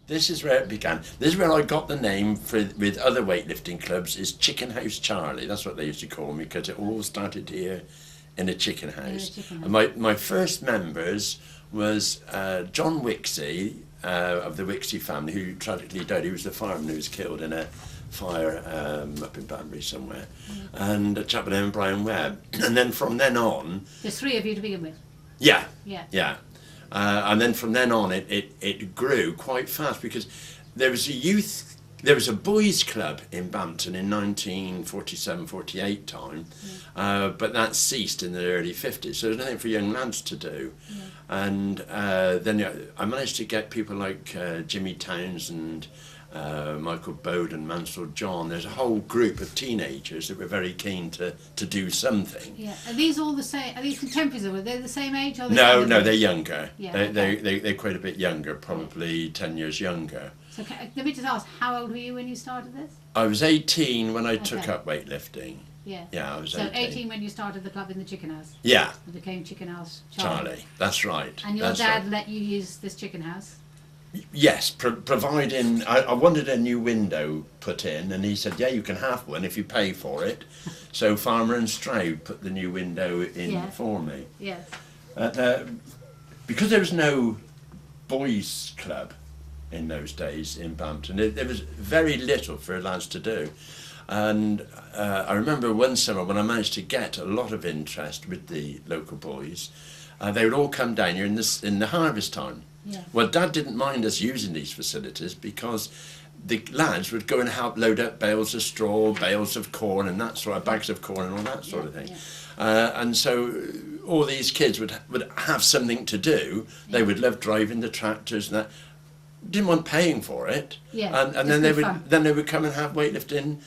This is where it began. This is where I got the name with other weightlifting clubs, is Chicken House Charlie. That's what they used to call me, because it all started here in a chicken house. And my first members was John Wixie of the Wixie family, who tragically died. He was the fireman who was killed in a fire up in Banbury somewhere, and a chap named Brian Webb. And then from then on... There's three of you to begin with? Yeah. Yeah. Yeah. And then from then on it grew quite fast, because there was a boys club in Bampton in 1947-48 time, but that ceased in the early 50s, so there's nothing for young lads to do. And then I managed to get people like Jimmy Townsend, Michael Bowden, Mansell John. There's a whole group of teenagers that were very keen to do something. Yeah. Are these all the same? Are these contemporaries? Are they the same age? Or No, they're younger. Yeah, They're quite a bit younger, probably 10 years younger. So let me just ask, how old were you when you started this? I was 18 when I took up weightlifting. Yeah. Yeah, I was 18. So 18 when you started the club in the chicken house? Yeah. It became Chicken House Charlie. That's right. And your dad let you use this chicken house? Yes, providing I wanted a new window put in, and he said, yeah, you can have one if you pay for it. So Farmer and Stroud put the new window in for me. Yes. Because there was no boys club in those days in Bampton, there was very little for lads to do. And I remember one summer when I managed to get a lot of interest with the local boys, they would all come down here in the harvest time. Yeah. Well, Dad didn't mind us using these facilities, because the lads would go and help load up bales of straw, bales of corn, and that sort of bags of corn and all that sort of thing. Yeah. And so all these kids would have something to do. They would love driving the tractors and that. Didn't want paying for it. Yeah. And then they would come and have weightlifting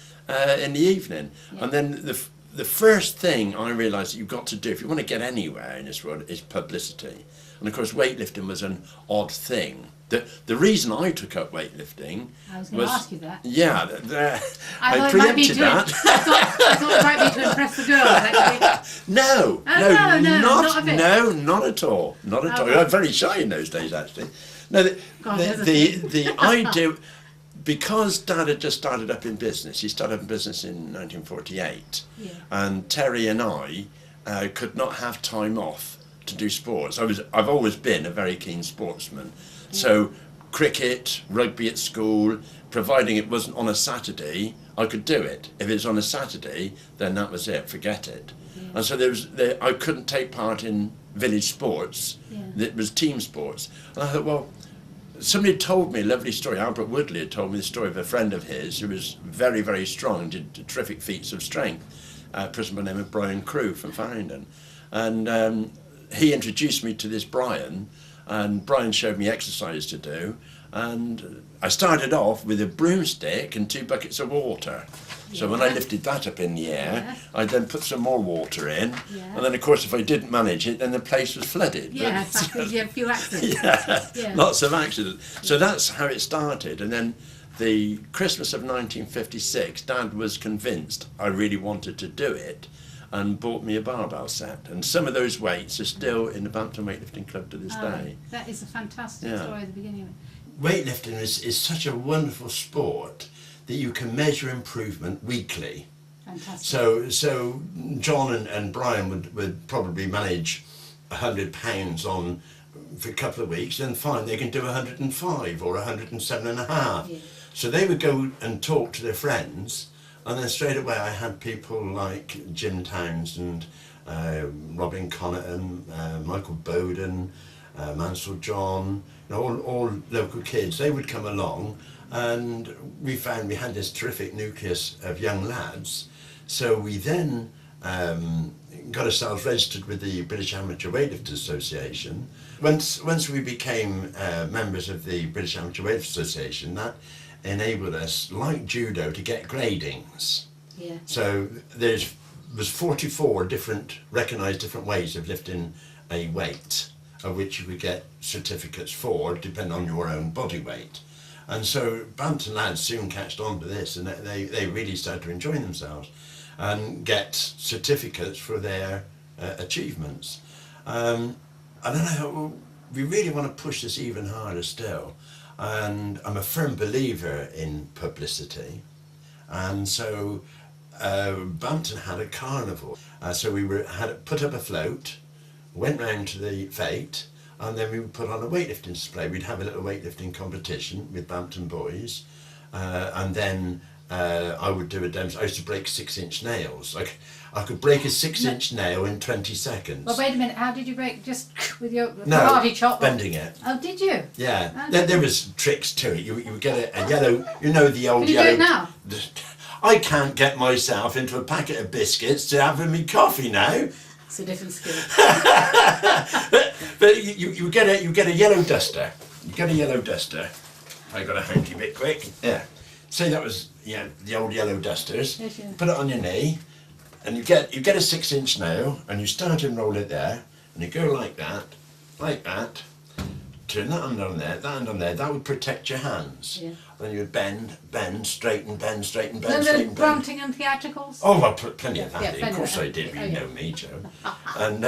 in the evening. Yeah. And then the first thing I realised that you've got to do if you want to get anywhere in this world is publicity. And of course weightlifting was an odd thing. The reason I took up weightlifting I was going to ask you that. Yeah, I preempted that. I thought it might be to impress the girls, actually. No, not at all. Not at all. Okay. I was very shy in those days, actually. No, the idea, because Dad had just started up in business. He started up in business in 1948, and Terry and I could not have time off to do sports. I've always been a very keen sportsman. So cricket, rugby at school, providing it wasn't on a Saturday, I could do it. If it was on a Saturday, then that was it, forget it. And so I couldn't take part in village sports. It was team sports. And I thought, well, somebody had told me a lovely story. Albert Woodley had told me the story of a friend of his who was very, very strong, did terrific feats of strength, a person by the name of Brian Crew from Farringdon. And he introduced me to this Brian, and Brian showed me exercise to do, and I started off with a broomstick and 2 buckets of water. So when I lifted that up in the air, I then put some more water in, and then of course if I didn't manage it, then the place was flooded. Yeah, exactly. You had a few accidents. Lots of accidents. So that's how it started, and then the Christmas of 1956, Dad was convinced I really wanted to do it, and bought me a barbell set, and some of those weights are still in the Bampton Weightlifting Club to this day. That is a fantastic story at the beginning of it. Weightlifting is such a wonderful sport that you can measure improvement weekly. Fantastic. So John and Brian would probably manage £100 on for a couple of weeks, then fine, they can do 105 or 107.5. Yeah. So they would go and talk to their friends. And then straight away I had people like Jim Townsend, Robin Connaughton, Michael Bowden, Mansell John, all local kids. They would come along, and we found we had this terrific nucleus of young lads. So we then got ourselves registered with the British Amateur Weightlifters Association. Once we became members of the British Amateur Weightlifters Association, that enabled us, like judo, to get gradings. Yeah. So was 44 different recognised different ways of lifting a weight, of which you could get certificates for, depending on your own body weight. And so Bampton lads soon catched on to this, and they really started to enjoy themselves and get certificates for their achievements. And then I thought, well, we really want to push this even harder still. and I'm a firm believer in publicity, and so Bampton had a carnival, so we had put up a float, went round to the fete, and then we would put on a weightlifting display. We'd have a little weightlifting competition with Bampton boys, and then I would do a demonstration. I used to break 6-inch nails. Like, I could break a 6-inch nail in 20 seconds. Well, wait a minute. How did you break? Just with your no, chop? Bending it. Oh, did you? Yeah. There was tricks to it. You would get a yellow, you know, the old Can you yellow. do it now? I can't get myself into a packet of biscuits to have in me coffee now. It's a different skill. but you get a yellow duster. You get a yellow duster. I got a hanky bit quick. Yeah. Say that was the old yellow dusters. Yes, yeah. Put it on your knee, and you get a 6-inch nail, and you start and roll it there, and you go like that. Turn that hand on there, that hand on there. That would protect your hands. Yeah. Then you would bend, straighten, bend, straighten, bend, straighten, bend. Grunting and theaticals? Oh, I put plenty of that in. Of course I did. You know me, Joe. And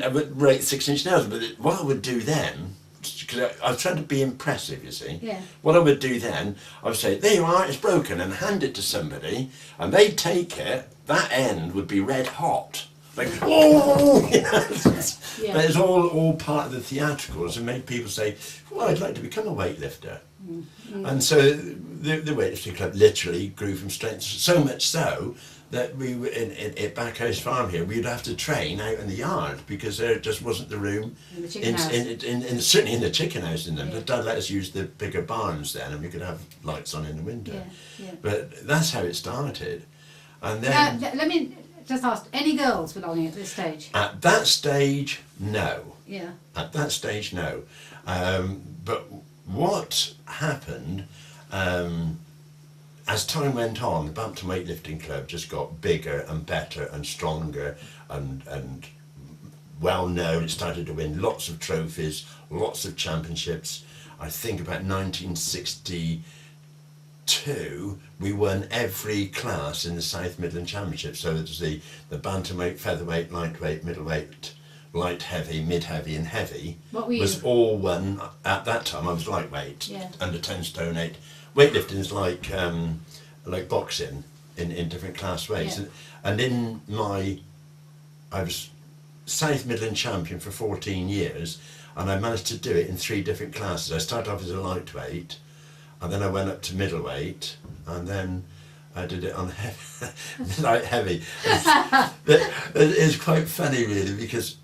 I would break 6-inch nails. But what I would do then, because I was trying to be impressive, you see. Yeah. What I would do then, I would say, there you are, it's broken, and hand it to somebody, and they'd take it. That end would be red hot. Like, oh! Yeah. But it's all part of the theatricals, and made people say, well, I'd like to become a weightlifter. Mm-hmm. And so the weightlifting club literally grew from strength, so much so that we were at Backhouse Farm here, we'd have to train out in the yard because there just wasn't the room in the chicken house. Certainly in the chicken house in them. Yeah. But Dad let us use the bigger barns then, and we could have lights on in the window. Yeah. Yeah. But that's how it started. And then let me just ask, any girls belonging at this stage? At that stage, no. Yeah. At that stage, no. But what happened, as time went on, the Bampton Weightlifting Club just got bigger and better and stronger and well known. It started to win lots of trophies, lots of championships. I think about 1962, we won every class in the South Midland Championship. So it was the bantamweight, featherweight, lightweight, middleweight, light heavy, mid heavy and heavy. What were you? Was all won at that time. I was lightweight, yeah. Under 10 stone 8. Weightlifting is like boxing in different class weights. Yeah. And I was South Midland champion for 14 years, and I managed to do it in 3 different classes. I started off as a lightweight, and then I went up to middleweight, and then I did it on light heavy. It's quite funny really, because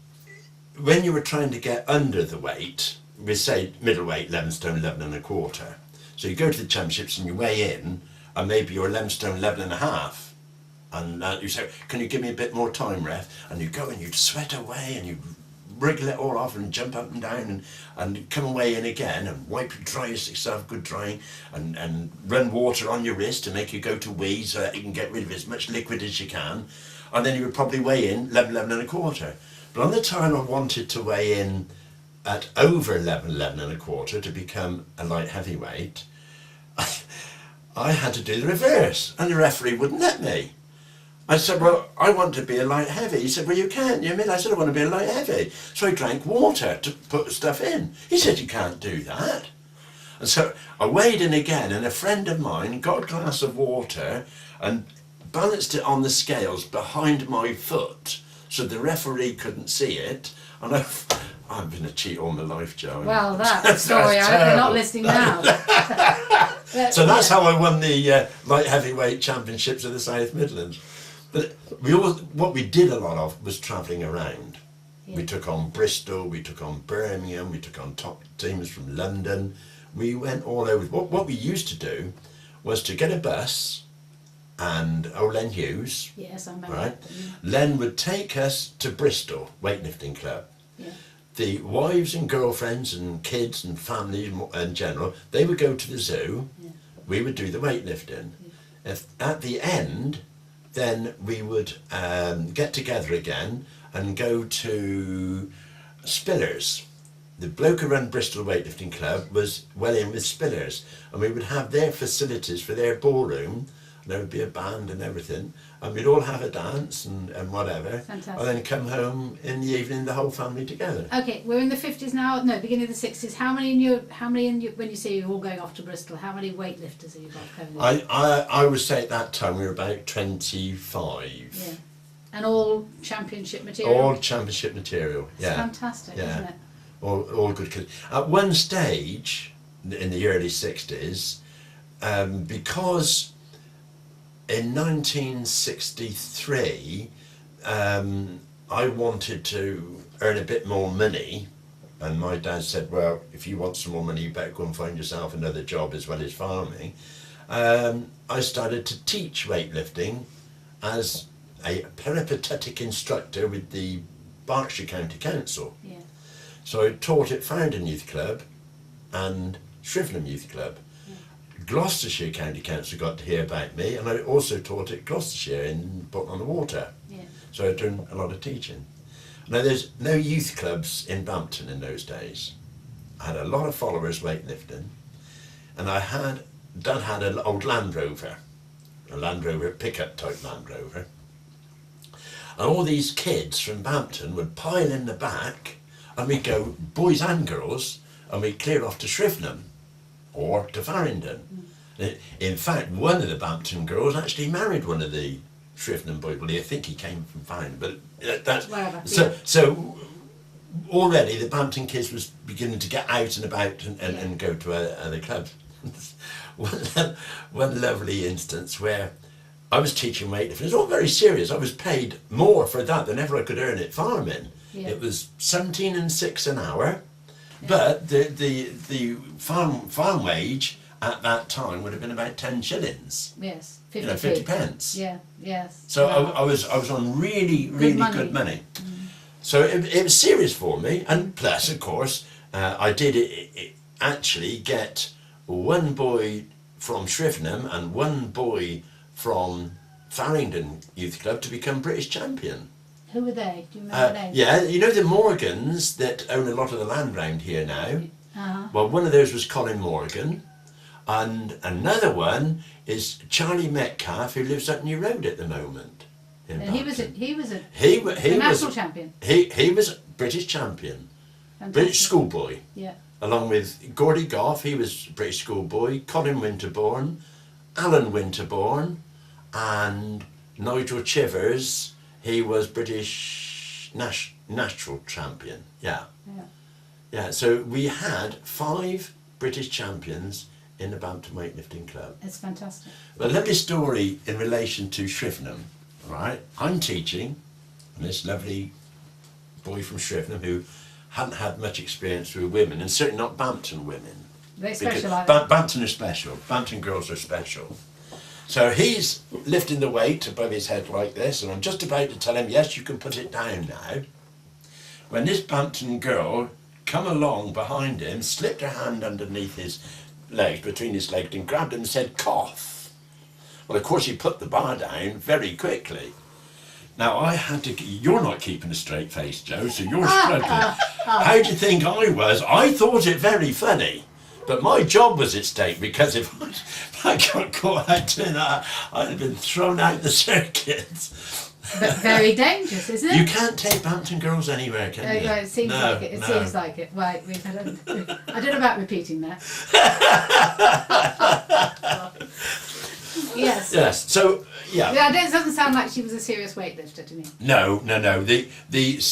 when you were trying to get under the weight, we say middleweight 11 stone 11 and a quarter. So you go to the championships and you weigh in, and maybe you're 11 stone 11 and a half, and you say, can you give me a bit more time, ref? And you go and you'd sweat away and you wriggle it all off and jump up and down and come away in again and wipe your dry yourself, good drying, and run water on your wrist to make you go to wee so that you can get rid of as much liquid as you can, and then you would probably weigh in 11 and a quarter. But on the time I wanted to weigh in at over 11 and a quarter to become a light heavyweight, I had to do the reverse, and the referee wouldn't let me. I said, well, I want to be a light heavy. He said, well, you can't. You mean? I said, I want to be a light heavy. So I drank water to put stuff in. He said, you can't do that. And so I weighed in again, and a friend of mine got a glass of water and balanced it on the scales behind my foot so the referee couldn't see it. And I've been a cheat all my life, Joe. Well, that's the story. I hope they're not listening now. So that's how I won the light heavyweight championships of the South Midlands. But what we did a lot of was travelling around. Yeah. We took on Bristol, we took on Birmingham, we took on top teams from London. We went all over. What we used to do was to get a bus, and old Len Hughes, yes, I remember right? that, yeah. Len would take us to Bristol Weightlifting Club. Yeah. The wives and girlfriends and kids and families in general, they would go to the zoo. Yeah. We would do the weightlifting. Yeah. If at the end, then we would get together again and go to Spillers. The bloke who ran Bristol Weightlifting Club was well in with Spillers, and we would have their facilities for their ballroom there would be a band and everything, and we'd all have a dance and whatever. Fantastic. And then come home in the evening, the whole family together. Okay, we're in the 50s now. No, beginning of the 60s. How many in your when you say you're all going off to Bristol? How many weightlifters have you got going? I would say at that time we were about 25. Yeah, and all championship material. All championship material. It's Yeah. fantastic, isn't it? All good kids. At one stage in the early 60s, because in 1963 I wanted to earn a bit more money, and my dad said, well, if you want some more money you better go and find yourself another job as well as farming. I started to teach weightlifting as a peripatetic instructor with the Berkshire County Council. Yeah. So I taught at Farringdon Youth Club and Shrivenham Youth Club. Gloucestershire County Council got to hear about me, and I also taught at Gloucestershire in Bolton-on-the-Water. Yeah. So I'd done a lot of teaching. Now there's no youth clubs in Bampton in those days. I had a lot of followers weightlifting, and Dad had an old Land Rover, a Land Rover pickup type Land Rover. And all these kids from Bampton would pile in the back, and we'd go, boys and girls, and we'd clear off to Shrivenham or to Farringdon. In fact, one of the Bampton girls actually married one of the Shrivenham boys. Well, I think he came from Farringdon, but that's Wherever, so already the Bampton kids was beginning to get out and about and go to other clubs. one lovely instance where I was teaching weightlifting. It was all very serious. I was paid more for that than ever I could earn at farming. Yeah. It was 17 and 6 an hour, but the farm wage at that time would have been about 10 shillings. Yes. 50 pence. Yeah. Yes. So Wow. I was on really good money. So it was serious for me, and plus of course I did actually get one boy from Shrivenham and one boy from Farringdon Youth Club to become British champion. Who were they? Do you remember their names? Yeah, you know the Morgans that own a lot of the land round here now? Uh-huh. Well, one of those was Colin Morgan, and another one is Charlie Metcalf, who lives up New Road at the moment. And he was a He national was champion. He was British champion, Fantastic. British schoolboy. Yeah. Along with Gordy Goff, he was British schoolboy, Colin Winterbourne, Alan Winterbourne, and Nigel Chivers, he was British national champion. Yeah. Yeah, so we had 5 British champions in the Bampton Weightlifting Club. It's fantastic. A lovely story in relation to Shrivenham, right? I'm teaching, and this lovely boy from Shrivenham who hadn't had much experience with women, and certainly not Bampton women. They specialise. Bampton are special, Bampton girls are special. So he's lifting the weight above his head like this, and I'm just about to tell him, yes, you can put it down now, when this Bampton girl come along behind him, slipped her hand underneath his legs, between his legs, and grabbed him and said, cough. Well, of course, he put the bar down very quickly. Now, I had to... You're not keeping a straight face, Joe, so you're struggling. How do you think I was? I thought it very funny. But my job was at stake, because if I got caught out doing that, I'd have been thrown out the circuit. But very dangerous, isn't it? You can't take Bampton girls anywhere, can you? It seems like it. It seems like it. Right, I don't know about repeating that. Yes. Yes. So yeah. Yeah, it doesn't sound like she was a serious weightlifter to me. No. The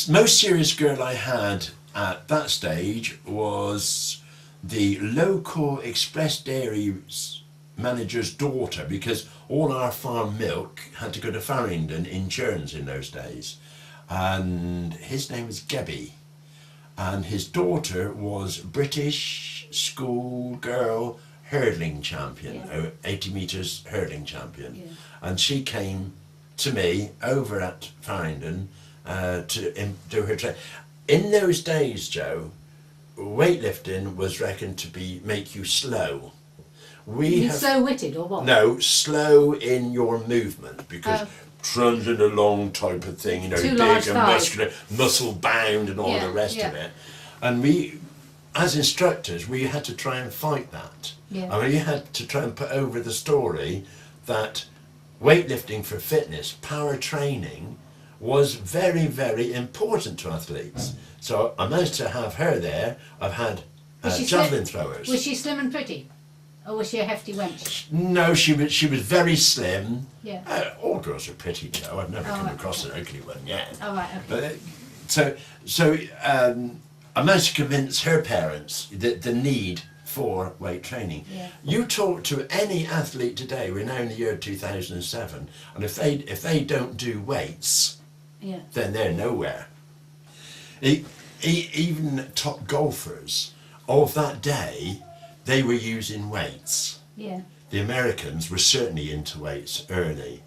most serious girl I had at that stage was the local Express Dairies manager's daughter, because all our farm milk had to go to Farringdon in churns in those days, and his name was Gebby, and his daughter was British schoolgirl hurdling champion, 80 metres hurdling champion, and she came to me over at Farringdon to do her training. In those days, Joe, weightlifting was reckoned to make you slow. Slow-witted or what? No, slow in your movement, because trundling along type of thing, you know, big and muscular, muscle bound and all the rest of it. And we, as instructors, we had to try and fight that. Yeah. I mean, you had to try and put over the story that weightlifting for fitness, power training, was very, very important to athletes. So I managed to have her there. I've had javelin throwers. Was she slim and pretty? Or was she a hefty wench? No, she was very slim. Yeah. All girls are pretty, Joe. I've never come across an ugly one yet. Oh, right, okay. But, so I managed to convince her parents that the need for weight training. Yeah. You talk to any athlete today, we're now in the year 2007, and if they don't do weights, yeah, then they're nowhere. Even top golfers of that day, they were using weights. Yeah. The Americans were certainly into weights early,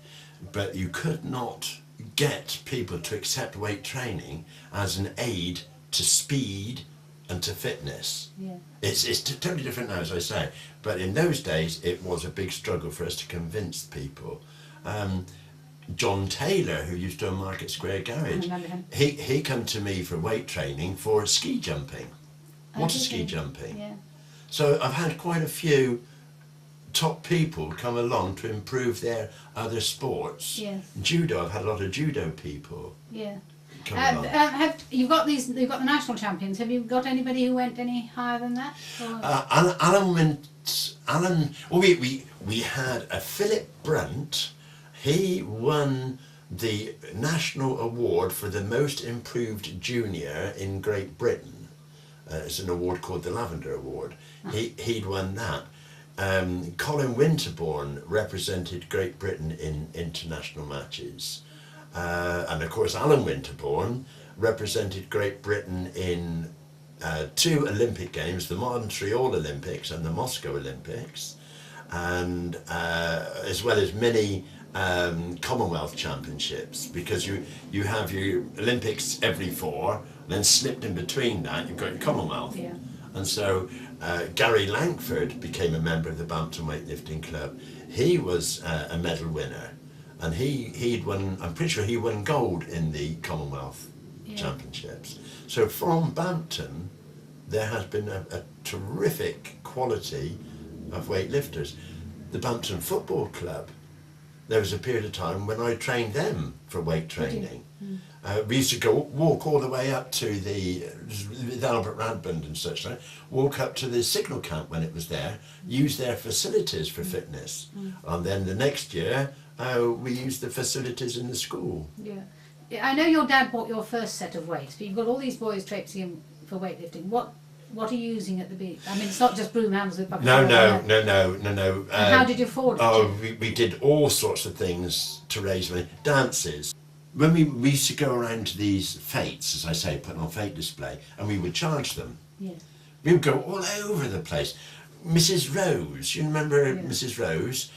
but you could not get people to accept weight training as an aid to speed and to fitness. Yeah. It's totally different now, as I say, but in those days it was a big struggle for us to convince people. John Taylor, who used to own Market Square Garage, he come to me for weight training for ski jumping, water ski jumping. Yeah. So I've had quite a few top people come along to improve their other sports. Yes. Judo, I've had a lot of judo people. Yeah. Come along. You've got the national champions. Have you got anybody who went any higher than that? We had a Philip Brunt. He won the national award for the most improved junior in Great Britain. It's an award called the Lavender Award. He'd won that. Colin Winterbourne represented Great Britain in international matches. And of course Alan Winterbourne represented Great Britain in 2 Olympic Games, the Montreal Olympics and the Moscow Olympics, and as well as many Commonwealth Championships, because you have your Olympics every 4, then slipped in between that you've got your Commonwealth. Yeah. And so Gary Langford became a member of the Bampton Weightlifting Club. He was a medal winner, and he'd won, I'm pretty sure he won gold in the Commonwealth Championships. So from Bampton there has been a terrific quality of weightlifters. The Bampton Football Club, there was a period of time when I trained them for weight training. We used to walk all the way up to with Albert Radbund and such like, walk up to the signal camp when it was there, use their facilities for fitness. And then the next year, we used the facilities in the school. Yeah. I know your dad bought your first set of weights, but you've got all these boys traipsing in for weightlifting. What are you using at the beach? I mean, it's not just broom handles with buckets. No. How did you afford it? We did all sorts of things to raise money. Dances. When we used to go around to these fetes, as I say, putting on fete display, and we would charge them. Yeah. We would go all over the place. Mrs. Rose, you remember Mrs. Rose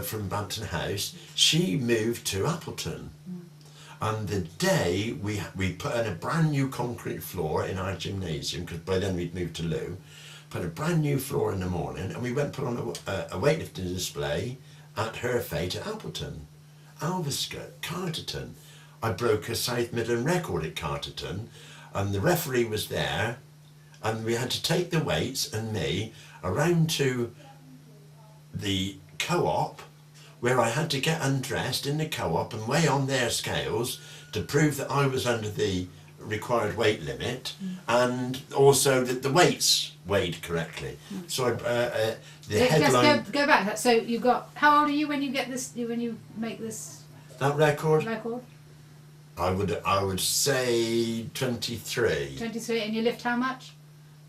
from Bampton House? She moved to Appleton. And the day we put in a brand new concrete floor in our gymnasium, because by then we'd moved to Lou, put a brand new floor in the morning, and we went put on a weightlifting display at her fete at Appleton. Alvescott, Carterton. I broke a South Midland record at Carterton, and the referee was there, and we had to take the weights and me around to the co-op, where I had to get undressed in the co-op and weigh on their scales to prove that I was under the required weight limit, and also that the weights weighed correctly. So the headline. Just go back. So you got. How old are you when you get this? When you make this? That record. Record. I would say 23. 23, and you lift how much?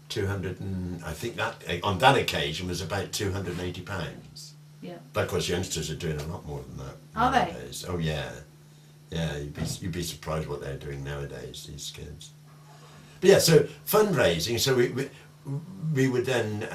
200, and I think that on that occasion was about 280 pounds. Yeah. But of course, youngsters are doing a lot more than that. Are nowadays. They? Oh yeah. Yeah, you'd be surprised what they're doing nowadays, these kids. But yeah, so fundraising. So we would then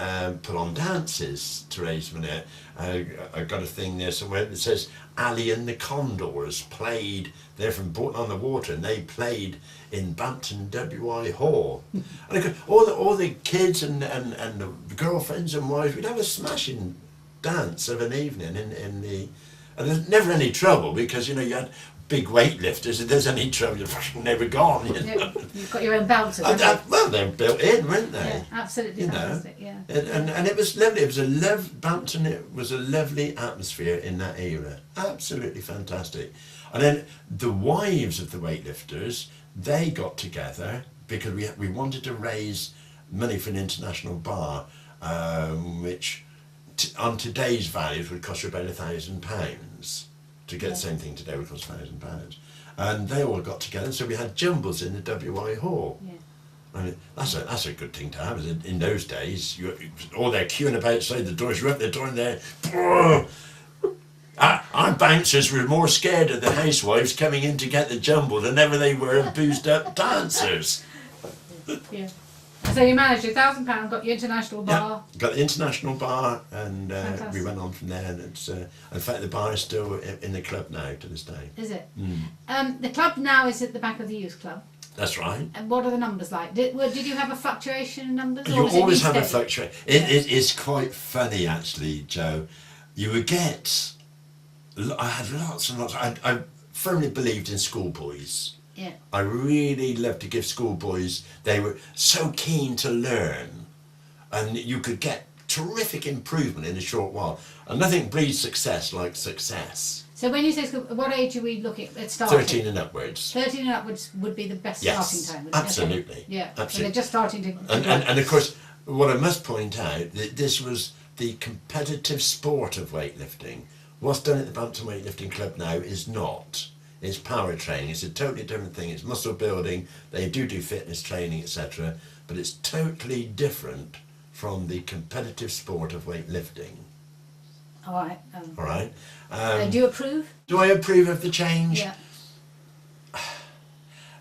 put on dances to raise money. I got a thing there somewhere that says Ali and the Condors played. They're from Bolton on the Water, and they played in Bampton WI Hall. And all the kids and the girlfriends and wives, we'd have a smashing dance of an evening in the. And there's never any trouble, because you had big weightlifters. If there's any trouble, they were gone. You know? You've got your own belters. Well, they're built in, weren't they? Yeah, absolutely fantastic. Yeah. And it was lovely. It was Bampton. It was a lovely atmosphere in that era. Absolutely fantastic. And then the wives of the weightlifters, they got together because we wanted to raise money for an international bar, which on today's values would cost you about £1,000. To get the same thing today would cost £1,000. And they all got together, so we had jumbles in the WI Hall. Yeah. And that's a good thing to have. In those days, all they're queuing about outside the doors, you're up the door and there. Our bouncers were more scared of the housewives coming in to get the jumble than ever they were of boozed up dancers. Yeah. So you managed £1,000, got your international bar. Yeah, got the international bar, and we went on from there. And it's in fact the bar is still in the club now to this day. Is it? The club now is at the back of the youth club. That's right. And what are the numbers like? Did you have a fluctuation in numbers? You always have a fluctuation. It's quite funny actually, Joe. You would get. I had lots and lots. I firmly believed in schoolboys. Yeah. I really loved to give schoolboys. They were so keen to learn, and you could get terrific improvement in a short while. And nothing breeds success like success. So when you say school, what age are we looking at starting? 13 and upwards. 13 and upwards would be the best starting time. Wouldn't Absolutely. Okay. Yeah, absolutely. So they're just starting to. And of course, what I must point out that this was the competitive sport of weightlifting. What's done at the Bampton Weightlifting Club now is not. It's power training. It's a totally different thing. It's muscle building. They do fitness training, etc. But it's totally different from the competitive sport of weightlifting. All right. All right. Do you approve? Do I approve of the change? Yeah.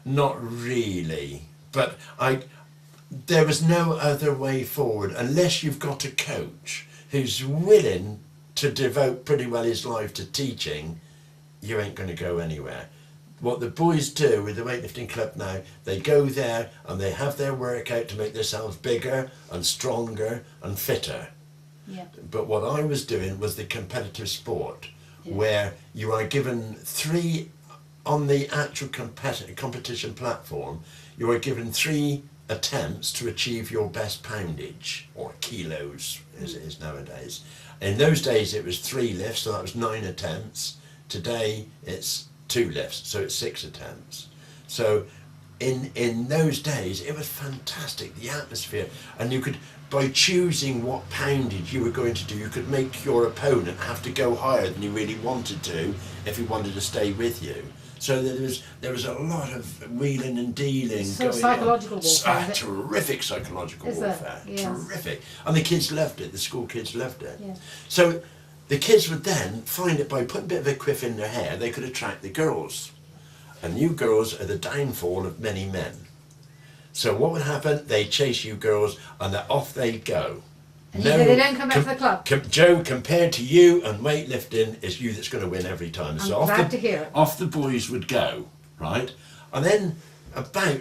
Not really. But there was no other way forward unless you've got a coach who's willing to devote pretty well his life to teaching. You ain't going to go anywhere. What the boys do with the weightlifting club now, they go there and they have their workout to make themselves bigger and stronger and fitter. Yeah. But what I was doing was the competitive sport, where you are given 3 on the actual competition platform. You are given 3 attempts to achieve your best poundage, or kilos as it is nowadays. In those days it was 3 lifts, so that was 9 attempts. Today it's 2 lifts, so it's 6 attempts. So in those days it was fantastic, the atmosphere, and you could, by choosing what poundage you were going to do, you could make your opponent have to go higher than you really wanted to if he wanted to stay with you. So there was a lot of wheeling and dealing. So psychological warfare. Terrific psychological warfare. Yes. Terrific. And the kids loved it, the school kids loved it. Yeah. So the kids would then find it by putting a bit of a quiff in their hair, they could attract the girls. And you girls are the downfall of many men. So what would happen? They chase you girls and off they go. And they don't come back to the club. Joe, compared to you and weightlifting, it's you that's going to win every time. I'm glad to hear it. Off the boys would go, right? And then about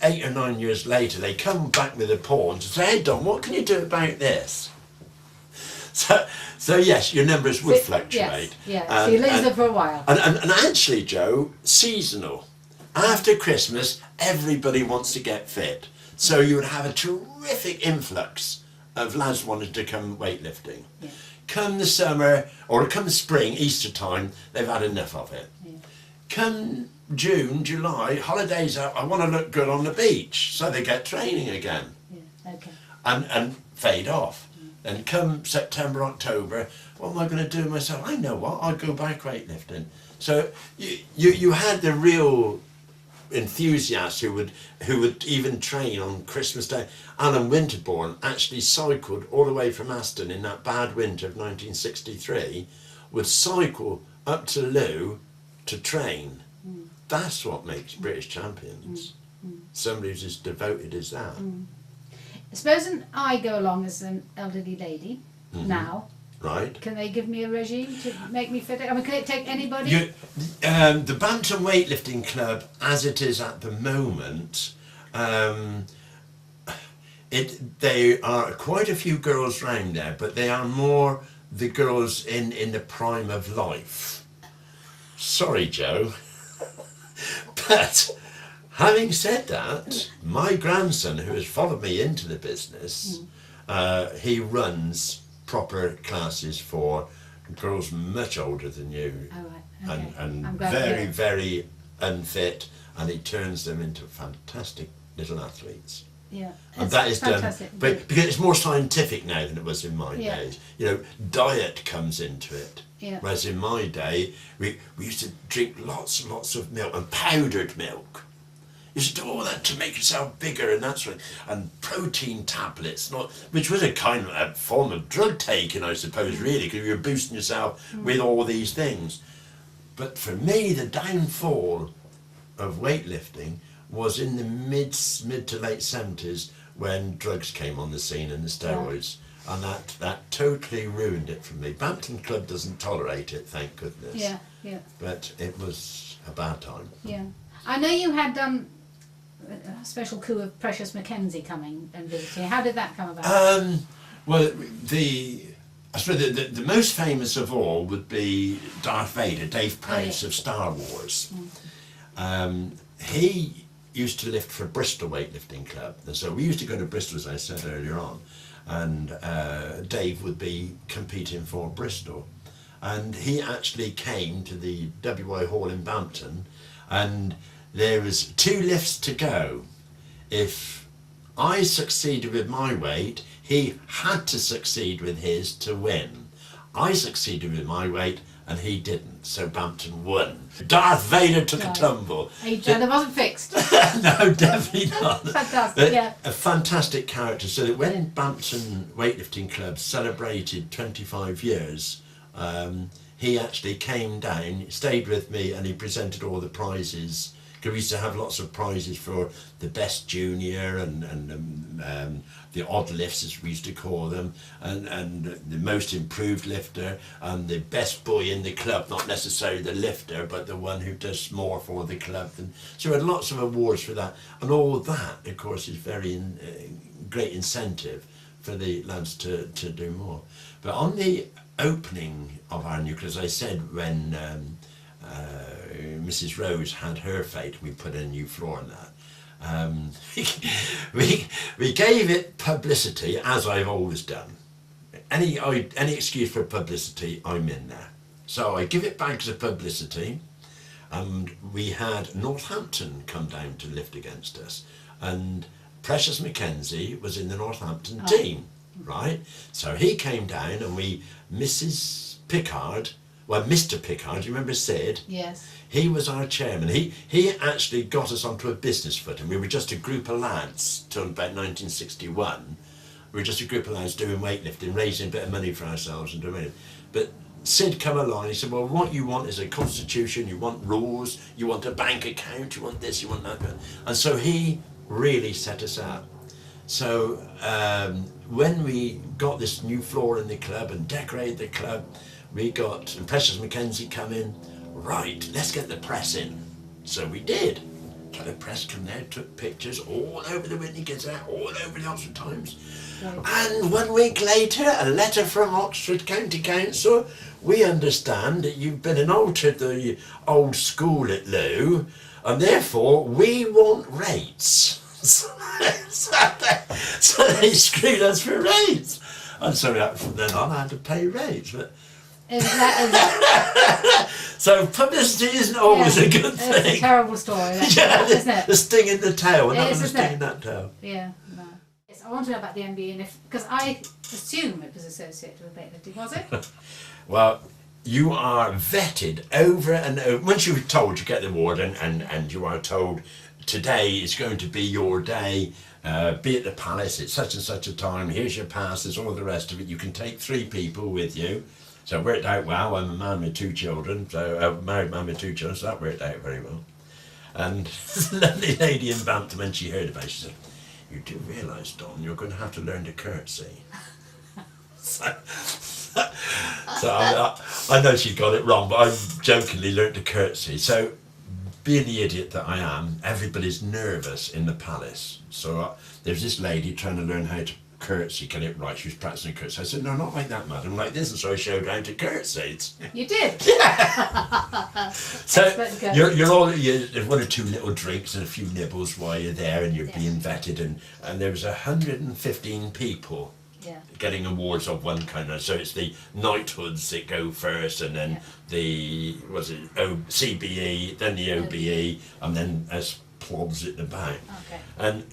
8 or 9 years later, they come back with a pawn to say, "Hey Don, what can you do about this?" So yes, your numbers would fluctuate. Yes, so you lose them for a while. And actually, Joe, seasonal. After Christmas, everybody wants to get fit. So you would have a terrific influx of lads wanting to come weightlifting. Yeah. Come the summer, or come spring, Easter time, they've had enough of it. Yeah. Come June, July, holidays out, I want to look good on the beach, so they get training again. Yeah. Okay. And fade off. And come September, October, what am I going to do myself? I know what, I'll go back weightlifting. So you had the real enthusiasts who would even train on Christmas Day. Alan Winterbourne actually cycled all the way from Aston in that bad winter of 1963, would cycle up to Lou to train. That's what makes British champions. Somebody who's as devoted as that. Supposing I go along as an elderly lady now, right? Can they give me a regime to make me fit? I mean, can it take anybody? The Bampton Weightlifting Club, as it is at the moment, there are quite a few girls round there, but they are more the girls in the prime of life. Sorry, Joe. But having said that, my grandson, who has followed me into the business, he runs proper classes for girls much older than you, and very, very unfit, and he turns them into fantastic little athletes. Yeah, and that is done, but because it's more scientific now than it was in my days. You know, diet comes into it. Yeah. Whereas in my day, we used to drink lots and lots of milk, and powdered milk. You used to do all that to make yourself bigger and that sort of, and protein tablets, which was a form of drug taking, I suppose, really, because you were boosting yourself with all these things. But for me, the downfall of weightlifting was in the mid to late 70s, when drugs came on the scene and the steroids, and that totally ruined it for me. Bampton Club doesn't tolerate it, thank goodness. Yeah, yeah. But it was a bad time. Yeah, I know you had a special coup of Precious Mackenzie coming and visiting. How did that come about? Well, I suppose the most famous of all would be Darth Vader, Dave Prowse of Star Wars. He used to lift for Bristol Weightlifting Club, and so we used to go to Bristol, as I said earlier on, and Dave would be competing for Bristol, and he actually came to the WI Hall in Bampton, and there was 2 lifts to go. If I succeeded with my weight, he had to succeed with his to win. I succeeded with my weight and he didn't, so Bampton won. Darth Vader took a tumble. And it wasn't fixed. No, definitely not. Fantastic, yeah. A fantastic character, so that when Bampton Weightlifting Club celebrated 25 years, he actually came down, stayed with me, and he presented all the prizes. Because we used to have lots of prizes for the best junior and the odd lifts, as we used to call them, and the most improved lifter, and the best boy in the club, not necessarily the lifter, but the one who does more for the club. And so we had lots of awards for that, and all that, of course, is very great incentive for the lads to do more. But on the opening of our new club, as I said, when Mrs. Rose had her fete, we put in a new floor in that. We gave it publicity, as I've always done. Any excuse for publicity, I'm in there. So I give it bags of publicity, and we had Northampton come down to lift against us, and Precious Mackenzie was in the Northampton team, right? So he came down, and Mr. Pickard, do you remember Sid? Yes. He was our chairman. He actually got us onto a business footing. We were just a group of lads till about 1961. We were just a group of lads doing weightlifting, raising a bit of money for ourselves and doing it. But Sid come along and he said, well, what you want is a constitution, you want rules, you want a bank account, you want this, you want that. And so he really set us up. So when we got this new floor in the club and decorated the club, we got Precious Mackenzie come in. Right, let's get the press in. So we did. So the press come there, took pictures all over the Whitney Gazette, all over the Oxford Times. Right. And 1 week later, a letter from Oxford County Council. We understand that you've been and altered the old school at Lou, and therefore we want rates. So they screwed us for rates. And so from then on I had to pay rates. But so publicity isn't always a good thing. It's a terrible story, isn't it? The sting in the tail, and that was the sting in that tail. Yeah, no. Yes, I want to know about the MBE, and because I assume it was associated with weightlifting, was it? Well, you are vetted over and over. Once you're told, you get the award, and you are told today is going to be your day. Be at the palace at such and such a time. Here's your pass. There's all the rest of it. You can take 3 people with you. So it worked out well. I'm a man with 2 children, so a married man with 2 children, so that worked out very well. And the lovely lady in Bampton, when she heard about it, she said, you do realise, Don, you're going to have to learn to curtsy. So I know she got it wrong, but I jokingly learned to curtsy. So being the idiot that I am, everybody's nervous in the palace. So there's this lady trying to learn how to curtsy, can it right? She was practicing a curtsy. I said, no, not like that, madam, like this. And so I showed how to curtsy. You did? Yeah. So you're all, there's one or two little drinks and a few nibbles while you're there and you're being vetted. And there was 115 people getting awards of one kind of, so it's the knighthoods that go first, and then the CBE, then the OBE, and then as plods at the back. Okay. And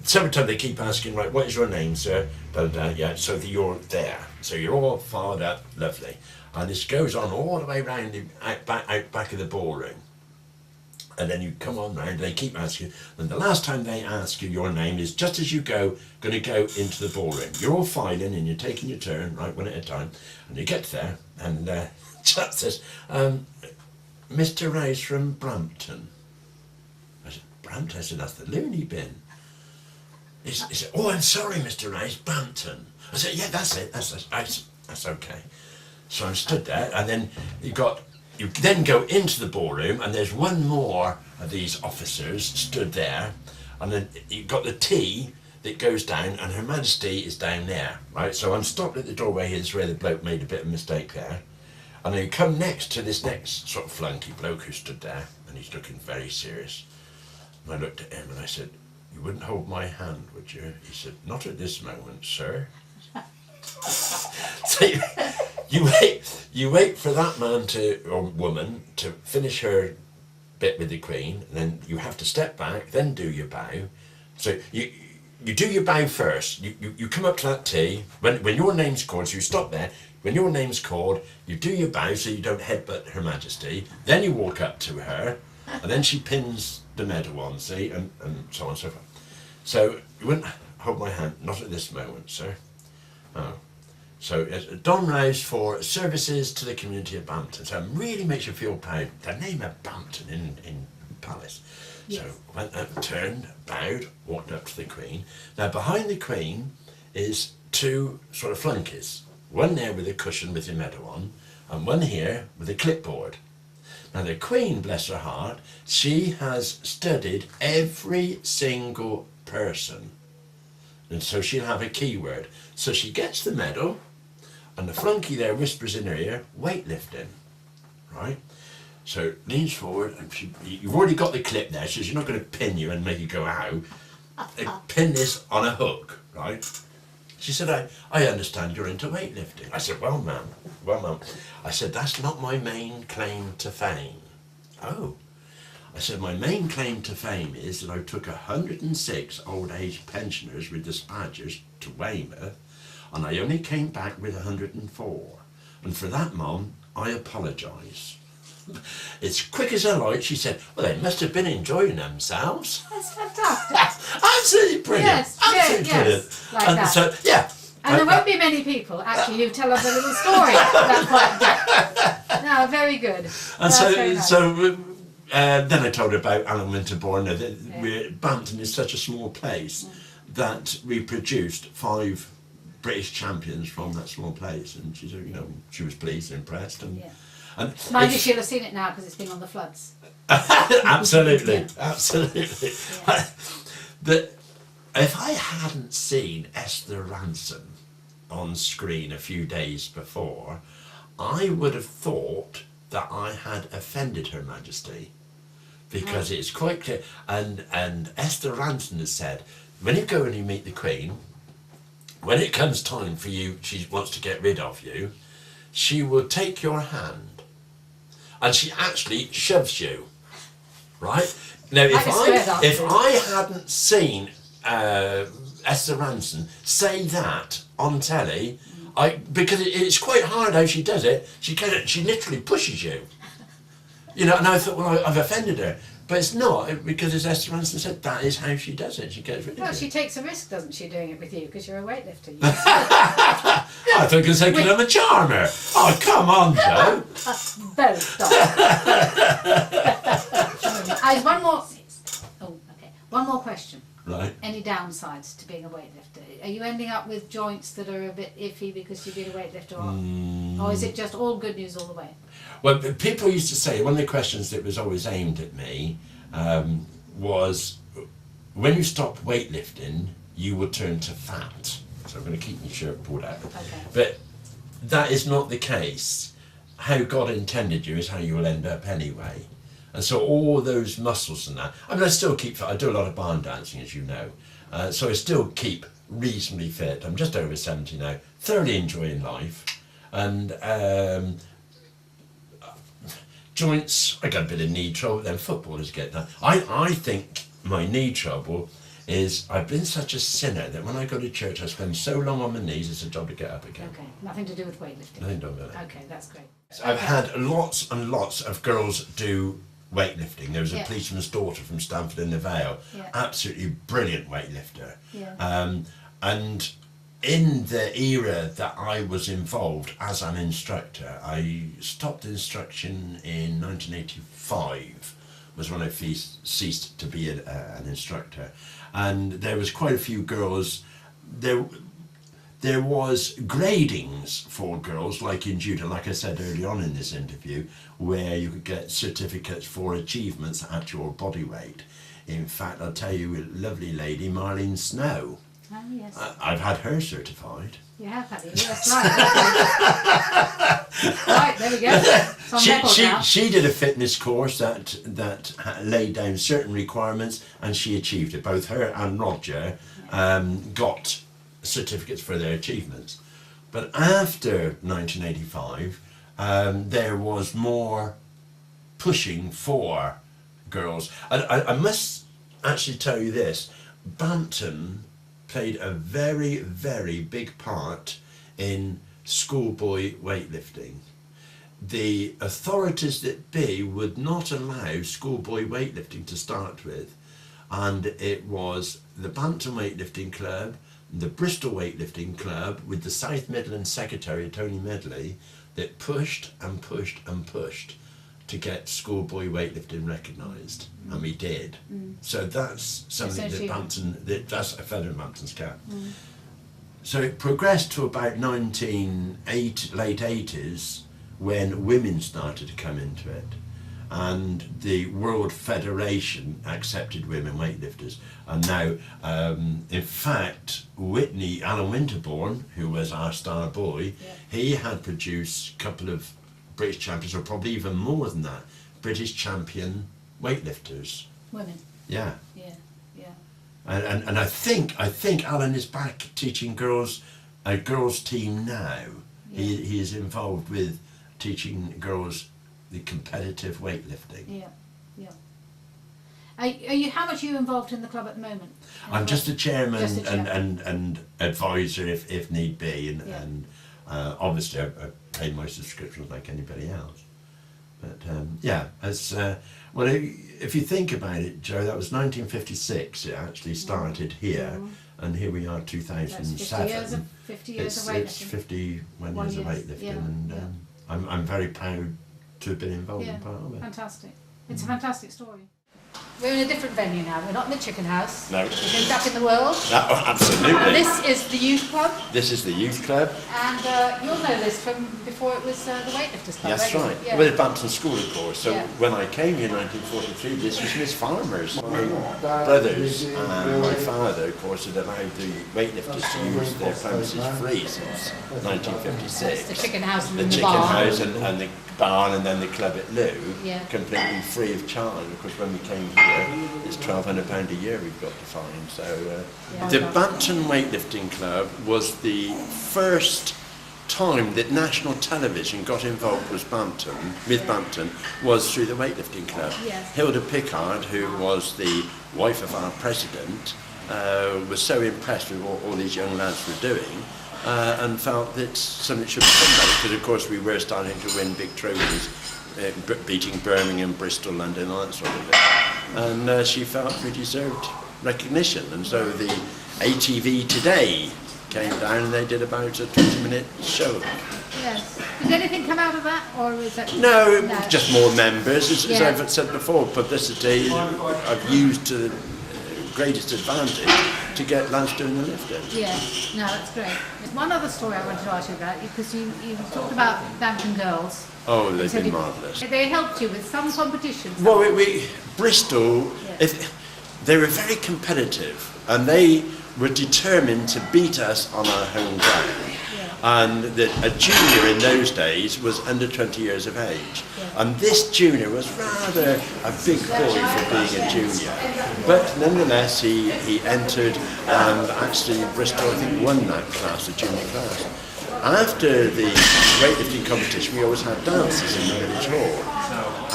several times they keep asking, right, what is your name, sir? Yeah, so that you're there. So you're all fired up, lovely. And this goes on all the way round out back of the ballroom. And then you come on round, they keep asking, and the last time they ask you your name is just as you going to go into the ballroom. You're all filing and you're taking your turn, right, one at a time, and you get there, and chap says, Mr. Rouse from Bampton. I said, Bampton? I said, that's the loony bin. He said, oh, I'm sorry, Mr. Rouse, Bampton. I said, yeah, that's it, that's okay. So I stood there, and then you then go into the ballroom, and there's one more of these officers stood there, and then you've got the T that goes down, and Her Majesty is down there, right? So I'm stopped at the doorway. Here's where the bloke made a bit of a mistake there. And then you come next to this next sort of flunky bloke who stood there, and he's looking very serious. And I looked at him and I said, you wouldn't hold my hand, would you? He said, not at this moment, sir. So you wait for that man or woman to finish her bit with the Queen, and then you have to step back, then do your bow. So you do your bow first. You come up to that T, when your name's called, so you stop there. When your name's called, you do your bow so you don't headbutt Her Majesty. Then you walk up to her, and then she pins the medal on, see, and so on and so forth. So you wouldn't hold my hand, not at this moment, sir. Oh. So Don Rouse for services to the community of Bampton. So it really makes you feel proud. The name of Bampton in Palace. Yes. So went up, turned, bowed, walked up to the Queen. Now behind the Queen is two sort of flunkies. One there with a cushion with your medal on, and one here with a clipboard. Now the Queen, bless her heart, she has studied every single person. And so she'll have a keyword. So she gets the medal, and the flunky there whispers in her ear, weightlifting, right? So leans forward, and you've already got the clip there, so she's not going to pin you and make you go out. They pin this on a hook, right? She said, I understand you're into weightlifting. I said, well, ma'am. I said, that's not my main claim to fame. Oh. I said, my main claim to fame is that I took 106 old age pensioners with dispatchers to Weymouth, and I only came back with 104. And for that, Mum, I apologise. As quick as a light, she said, well, they must have been enjoying themselves. That's fantastic. Absolutely brilliant. Yes, absolutely brilliant. Yes, like and that. So, yeah. And there won't be many people, actually, who tell us a little story. That's quite good. No, very good. And then I told her about Alan Winterbourne. Bampton is such a small place that we produced 5 British champions from that small place, and she said, she was pleased and impressed. And mind you, she'll have seen it now because it's been on the floods. Absolutely. Yeah. If I hadn't seen Esther Ransom on screen a few days before, I would have thought that I had offended Her Majesty, because it's quite clear. And Esther Ransom has said, when you go and you meet the Queen, when it comes time for you, she wants to get rid of you, she will take your hand, and she actually shoves you, right? Now, if I hadn't seen Esther Ransom say that on telly, because it's quite hard how she does it. She literally pushes you, and I thought, well, I've offended her, but it's not, because as Esther Ransom said, that is how she does it. She gets rid of it. Well, she takes a risk, doesn't she, doing it with you, because you're a weightlifter. I thought you were saying I'm a charmer. Oh, come on, Joe. Both. Stop. One more. Oh, okay. One more question. Right. Any downsides to being a weightlifter? Are you ending up with joints that are a bit iffy because you've been a weightlifter, or is it just all good news all the way? Well, people used to say, one of the questions that was always aimed at me was, when you stop weightlifting, you will turn to fat. so I'm going to keep my shirt pulled out. Okay. But that is not the case. How God intended you is how you will end up anyway. And so all those muscles and that, I mean, I still keep fit. I do a lot of barn dancing, as you know. So I still keep reasonably fit. I'm just over 70 now, thoroughly enjoying life. And joints, I got a bit of knee trouble, then footballers get that. I think my knee trouble is I've been such a sinner that when I go to church I spend so long on my knees it's a job to get up again. Okay, nothing to do with weightlifting. Nothing to do with that. Okay, that's great. I've had lots and lots of girls do weightlifting. There was a policeman's daughter from Stamford-in-the-Vale, absolutely brilliant weightlifter. Yeah. And in the era that I was involved as an instructor, I stopped instruction in 1985, was when I ceased to be an instructor. And there was quite a few girls, there was gradings for girls, like in judo, like I said early on in this interview, where you could get certificates for achievements at your body weight. In fact, I'll tell you, a lovely lady, Marlene Snow, Oh, yes. I've had her certified. You have had it, yes, right. Right, there we go. It's on record now. She did a fitness course that laid down certain requirements, and she achieved it. Both her and Roger got certificates for their achievements. But after 1985, there was more pushing for girls. I must actually tell you this, Bampton played a very, very big part in schoolboy weightlifting. The authorities that be would not allow schoolboy weightlifting to start with, and it was the Bampton Weightlifting Club, the Bristol Weightlifting Club, with the South Midlands Secretary Tony Medley, that pushed and pushed and pushed to get schoolboy weightlifting recognised, and we did. So that's something that Bampton, that's a feather in Bampton's cap. So it progressed to about late 80s when women started to come into it, and the World Federation accepted women weightlifters. And now, in fact, Alan Winterbourne, who was our star boy, he had produced a couple of British champions, or probably even more than that, British champion weightlifters. Women. Yeah. Yeah, yeah. And I think Alan is back teaching girls, a girls team now. Yeah. He is involved with teaching girls the competitive weightlifting. Yeah, yeah. Are you? How much are you involved in the club at the moment? I'm just a chairman, Just a chairman. and advisor if need be, and obviously I pay my subscriptions like anybody else. But well, if you think about it, Joe, that was 1956. It actually started here, and here we are, 2007. That's 50 years of weightlifting. It's 51 years of weightlifting, and I'm very proud to have been involved in part of it. Fantastic. It's a fantastic story. We're in a different venue now. We're not in the chicken house. No. We're going back in the world. Oh, absolutely. This is the youth club. This is the youth club. And you'll know this from before it was the Weightlifters Club. That's right. Yeah. Well, at Bampton School, of course. So Yeah. when I came here in 1943, this was Miss Farmer's. My brothers and my father, of course, had allowed the weightlifters to use their premises free since 1956. It's the chicken house and The the chicken barn. house and the barn, and then the club at Loo, Yeah. completely free of charge. Of course, when we came here, it's £1,200 a year we've got to find. So the Bampton Weightlifting Club was the first time that national television got involved with Bampton was through the weightlifting club. Yes. Hilda Pickard, who was the wife of our president, was so impressed with what all these young lads were doing, and felt that something should be done about it, because of course we were starting to win big trophies, beating Birmingham, Bristol, London, all that sort of thing. And she felt we deserved recognition, and so the ATV Today came down and they did about a 20-minute show. Yes. Did anything come out of that, or was that? No, just more members. As Yeah. I've said before, publicity I've used to the greatest advantage to get lads doing the lifting. Yeah, no, that's great. There's one other story I wanted to ask you about, because you talked about Bampton girls. Oh, they've been marvellous. They helped you with some competitions. Well, Bristol, they were very competitive, and they were determined to beat us on our home ground. And a junior in those days was under 20 years of age. And this junior was rather a big boy for being a junior. But nonetheless, he entered, and actually Bristol, I think, won that class, the junior class. After the weightlifting competition, we always had dances in the village hall.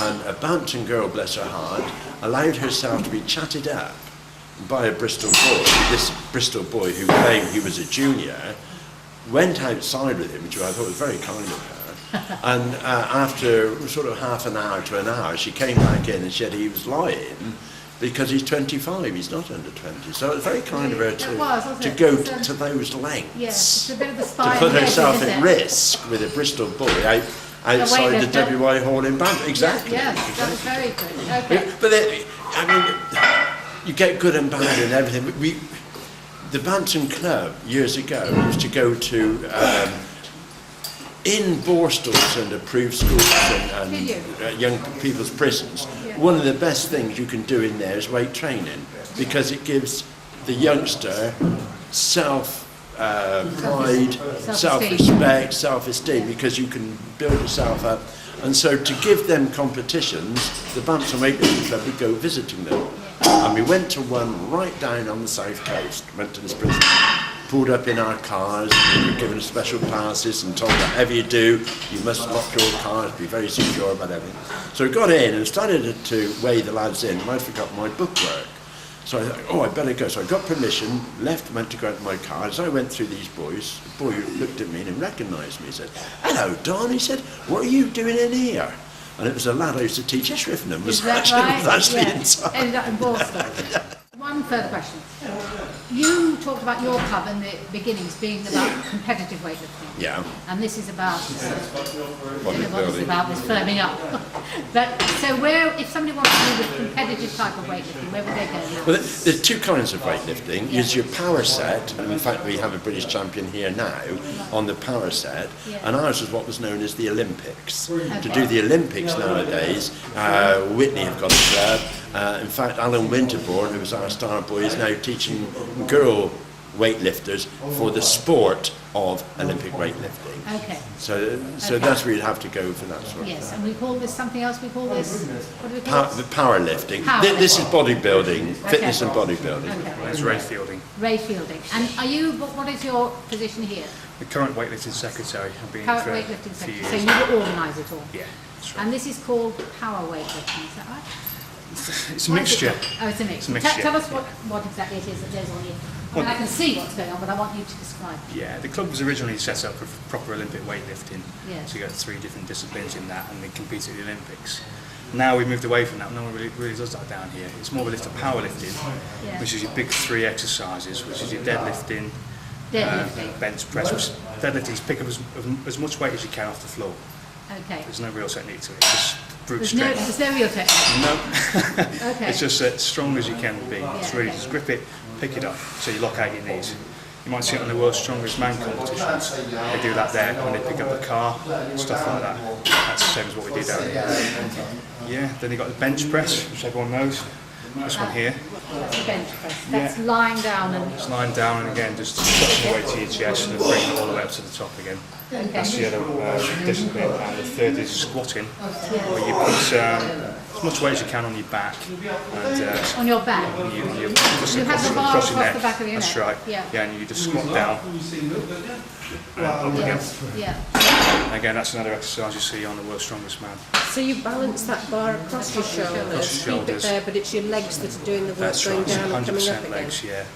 And a Bampton girl, bless her heart, allowed herself to be chatted up by a Bristol boy. This Bristol boy who claimed he was a junior went outside with him, which I thought was very kind of her. And after sort of half an hour to an hour, she came back in and said he was lying because he's 25, he's not under 20. So it was very kind of her to go to those lengths. Yes, it's a bit of the to put herself at risk with a Bristol boy outside the WI Hall in Bampton. Exactly. Yes, that was very good. Okay. But I mean, you get good and bad and everything. The Bampton Club years ago used to go to in Borstles and approved schools and young people's prisons. One of the best things you can do in there is weight training, because it gives the youngster pride, self-respect, self-esteem, because you can build yourself up. And so to give them competitions, the Bampton Weightlifting Club would go visiting them. And we went to one right down on the south coast, went to this prison, pulled up in our cars, we were given special passes and told that whatever you do, you must lock your cars, be very secure about everything. So we got in and started to weigh the lads in, and I forgot my bookwork. So I thought, oh, I better go. So I got permission, left, went to go into my car. As I went through these boys, the boy looked at me and recognised me. He said, "Hello, Don." He said, "What are you doing in here?" And it was a lad I used to teach Ishrifnham. Was actually inside. Ended up in Boston. One further question. You talked about your club in the beginnings being about competitive weightlifting. Yeah. And this is about about this firming up. But so if somebody wants to do the competitive type of weightlifting, where would they go now? Well, there's two kinds of weightlifting. There's your power set, and in fact we have a British champion here now on the power set, and ours is what was known as the Olympics. Okay. To do the Olympics nowadays, Whitney have got a club. In fact, Alan Winterbourne, who was our star boy, is now teaching girl weightlifters for the sport of Olympic weightlifting. Okay. So that's where you'd have to go for that sort of thing. Yes, and we call this something else. We call this, what do we call the powerlifting. This is bodybuilding, fitness and bodybuilding. Okay. It's Ray Fielding. Ray Fielding. And what is your position here? The current weightlifting secretary. I've been current for weightlifting a few secretary. years. So you organise it all? Yeah, that's right. And this is called power weightlifting, is that right? It's a mixture. It's a mixture. Tell us what exactly it is that goes on here. I mean, I can see what's going on, but I want you to describe it. Yeah, the club was originally set up for proper Olympic weightlifting. Yeah. So you got 3 different disciplines in that, and they compete at the Olympics. Now we've moved away from that. No one really does that down here. It's more of a lift of powerlifting, which is your big 3 exercises, which is your deadlifting, bench press. Deadlifting is pick up as much weight as you can off the floor. Okay. There's no real technique to it. It's just brute strength. There's no real technique? No. Okay. It's just as strong as you can be. It's really just grip it, pick it up, so you lock out your knees. You might see it on the World's Strongest Man competitions. They do that there when they pick up the car, stuff like that. That's the same as what we do down here. Yeah, then you've got the bench press, which everyone knows. This one here. That's a bench press. That's lying down and... It's lying down and again, just touching the weight to your chest and bringing it all the way up to the top again. Okay. That's the other discipline. And the third is squatting, where you put as much weight as you can on your back. And, on your back? You have the bar across the back of your neck. That's right. Yeah, and you just squat down. Up again. Yeah. Again, that's another exercise you see on the World's Strongest Man. So you balance that bar across your shoulders, keep it there, but it's your legs that are doing the work, going down and coming up again. Legs, yeah.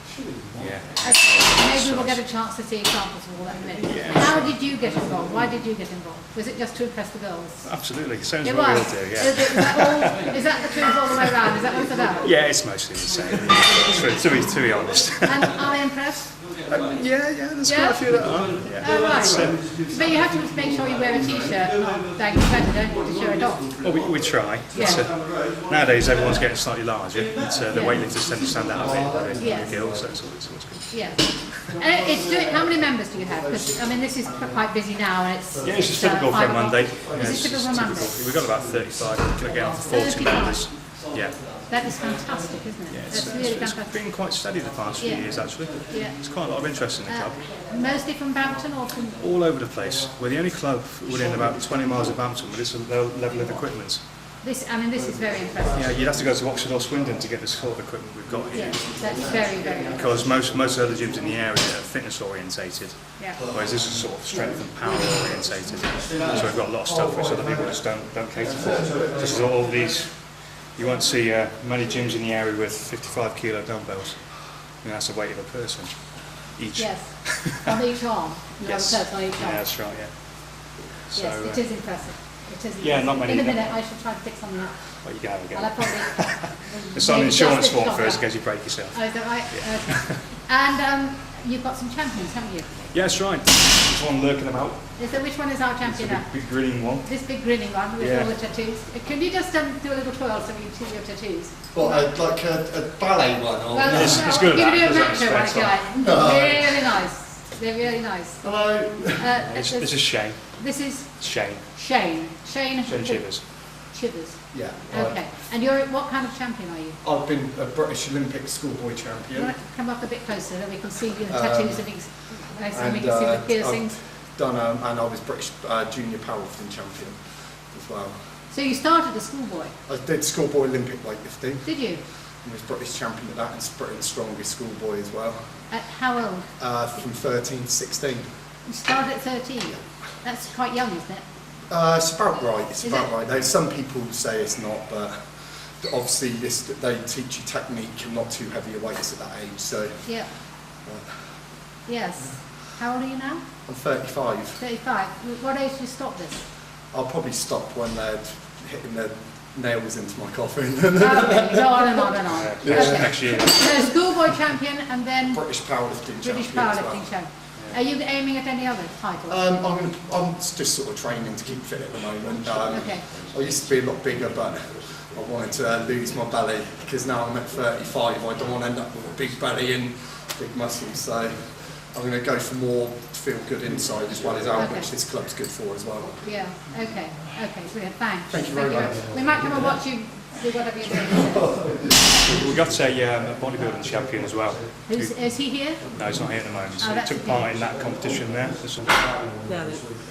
Okay. Maybe we'll get a chance to see examples of all that in a minute. Yeah. How did you get involved? Why did you get involved? Was it just to impress the girls? Absolutely. Sounds what we all do, yeah. Is that the truth all the way around? Is that what it's about? Yeah, it's mostly the same, to be honest. And are they impressed? Yeah, there's quite a few that are. Yeah. Oh, right. But you have to make sure you wear a t-shirt like better, don't you, to show it off? Well, we try. Yeah. Nowadays, everyone's getting slightly larger. The weightlifters tend to stand out a bit. The girls, so it's always good. Yeah. How many members do you have? Because I mean, this is quite busy now, and it's it's just typical for a Monday. Is it typical for a Monday? We've got about 35. We're getting on for 40 members. Yeah. That is fantastic, isn't it? Yeah, That's really it's fantastic. been quite steady the past few years actually. Yeah. There's quite a lot of interest in the club. Mostly from Bampton or from... All over the place. We're the only club within about 20 miles of Bampton with this level of equipment. This is very impressive. Yeah, you'd have to go to Oxford or Swindon to get the sort of equipment we've got here. Yeah, that's very, very impressive. Because most other gyms in the area are fitness orientated, Yeah. whereas this is sort of strength and power orientated. So we've got a lot of stuff which other people just don't cater for. Just all these, you won't see many gyms in the area with 55 kilo dumbbells. I mean, that's the weight of a person each. Yes, on each arm. Yes. On each arm. Yeah, that's right. Yeah. So, Yes, it is impressive. It is yeah, impressive. not many. In a minute, I should try to pick something up. Well, you go And I again. probably... It's on an maybe insurance just lift form it first off in case you break yourself. that. Oh, is that right? Okay. And you've got some champions, haven't you? Yeah, that's right. There's one lurking about. Which one is our champion now? Big grinning one. This big grinning one with Yeah. all the tattoos. Can you just do a little twirl so we can see your tattoos? What, like a ballet one? Or Well, It's good you at can do a that, macho one if you like. No. Really nice. They're really nice. Hello. This is Shane. This is Shane. Shane. Shane Chivers. Chivers. Yeah. Okay. And you're what kind of champion are you? I've been a British Olympic schoolboy You champion. want to come up a bit closer so we can see your tattoos and things. Nice, and we And can see the piercings. I've done, and I was British junior powerlifting champion as well. So you started as schoolboy, I did schoolboy Olympic weightlifting. did you? And was British champion at that, and Britain's strongest schoolboy as well. At how old? From 13 to 16. You started at 13. That's quite young, isn't it? It's about right. It's Is about it? right. Now, some people say it's not, but obviously they teach you technique and not too heavy weights at that age. So Yeah. Yes. How old are you now? I'm 35. 35. What age did you stop this? I'll probably stop when they're hitting their nails into my coffin. Okay, go on and on and on. Okay. Next year. So schoolboy champion and then British powerlifting British champion as powerlifting well. champion. Are you aiming at any other titles? I'm just sort of training to keep fit at the moment. Okay. I used to be a lot bigger, but I wanted to lose my belly because now I'm at 35. I don't want to end up with a big belly and big muscles. So I'm going to go for more feel good inside as well as out, Okay. which this club's good for as well. Yeah. Okay. Okay. Brilliant. Thanks. Thank you very much. We might come and watch you do whatever you're doing. We got a bodybuilding champion as well. Is he here? No, he's not here at the moment. So Oh, he that's took okay. part in that competition there. Now,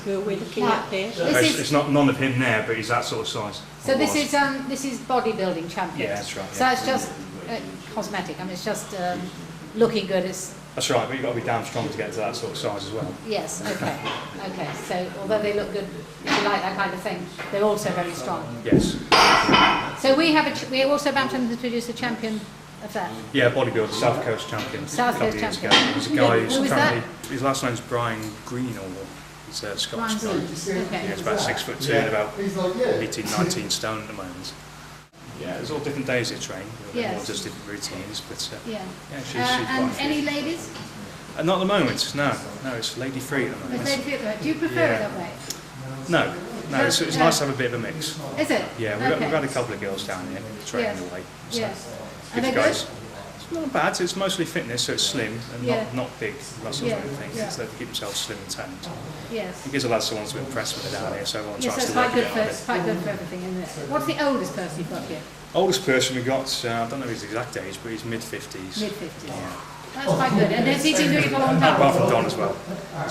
who are we looking at here? It's not none of him there, but he's that sort of size. So Or this was. is bodybuilding champion. Yeah, that's right, So yeah. it's just cosmetic. I mean, it's just looking good. It's That's right, but you've got to be damn strong to get to that sort of size as well. yes. Okay. Okay. So although they look good, if you like that kind of thing, they're also very strong. Yes. So we have we also Bampton has produced a champion of that. Yeah, bodybuilder, South Coast champion. South a couple Coast of years champion. ago. He's a guy who's Who is that? currently, his last name's Brian Greenall. He's a Scottish Brian guy. Green. Okay. Yeah, he's about 6'2" and about 18, 19 stone at the moment. Yeah, there's all different days they train, Yes. all just different routines, but Yeah. yeah, she's quite And fit. any ladies? Not at the moment, no, it's lady free at the With moment. lady feel do you prefer it that way? No, it's nice to have a bit of a mix. Is it? Yeah, Okay. we've had a couple of girls down here training Yes. away. So Yes. Are good they guys. good? It's not bad, it's mostly fitness, so it's slim and Yeah. not big muscles Yeah, or anything. yeah. So they keep themselves slim and toned. Yes. It gives the lads someone to impress when they're down here, so everyone Yes, tries so it's to work quite good it for out. it's quite good for everything, isn't it? What's the oldest person you've got here? Oldest person we got, I don't know his exact age, but he's mid-50s. Mid-50s. That's quite good. And has he been doing it for a long time? Apart from Don as well.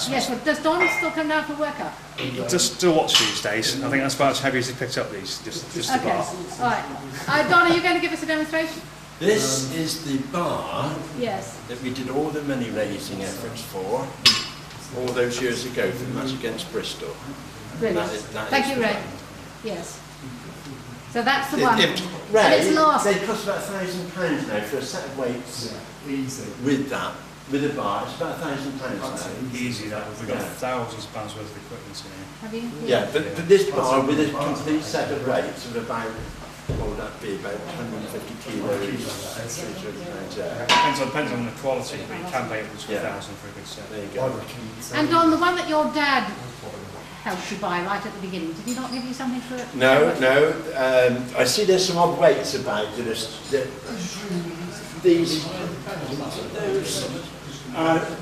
Yes, well, does Don still come down for workout? He does still watch these days. I think that's about as heavy as he picked up these, just the Okay, bar. all right. Don, are you going to give us a demonstration? This is the bar Yes. that we did all the money raising efforts for all those years ago for the match against Bristol. Brilliant. That Thank is you, the Ray. one. Yes. So that's the one. Ray, And it's last. they cost about £1,000 now for a set of weights Easy. with that, with a bar. It's about £1,000 now. Easy that. We've got Yeah. thousands of pounds worth of equipment in here. Have you? Yeah, but this bar with a complete set of weights of about, what would that be, about 150 kilos. Depends on the quality, but you can pay up to Yeah. 1,000 for a good set. There you I go. reckon so. And Don, the one that your dad helped you buy right at the beginning, did he not give you something for it? No. I see there's some odd weights about these. Those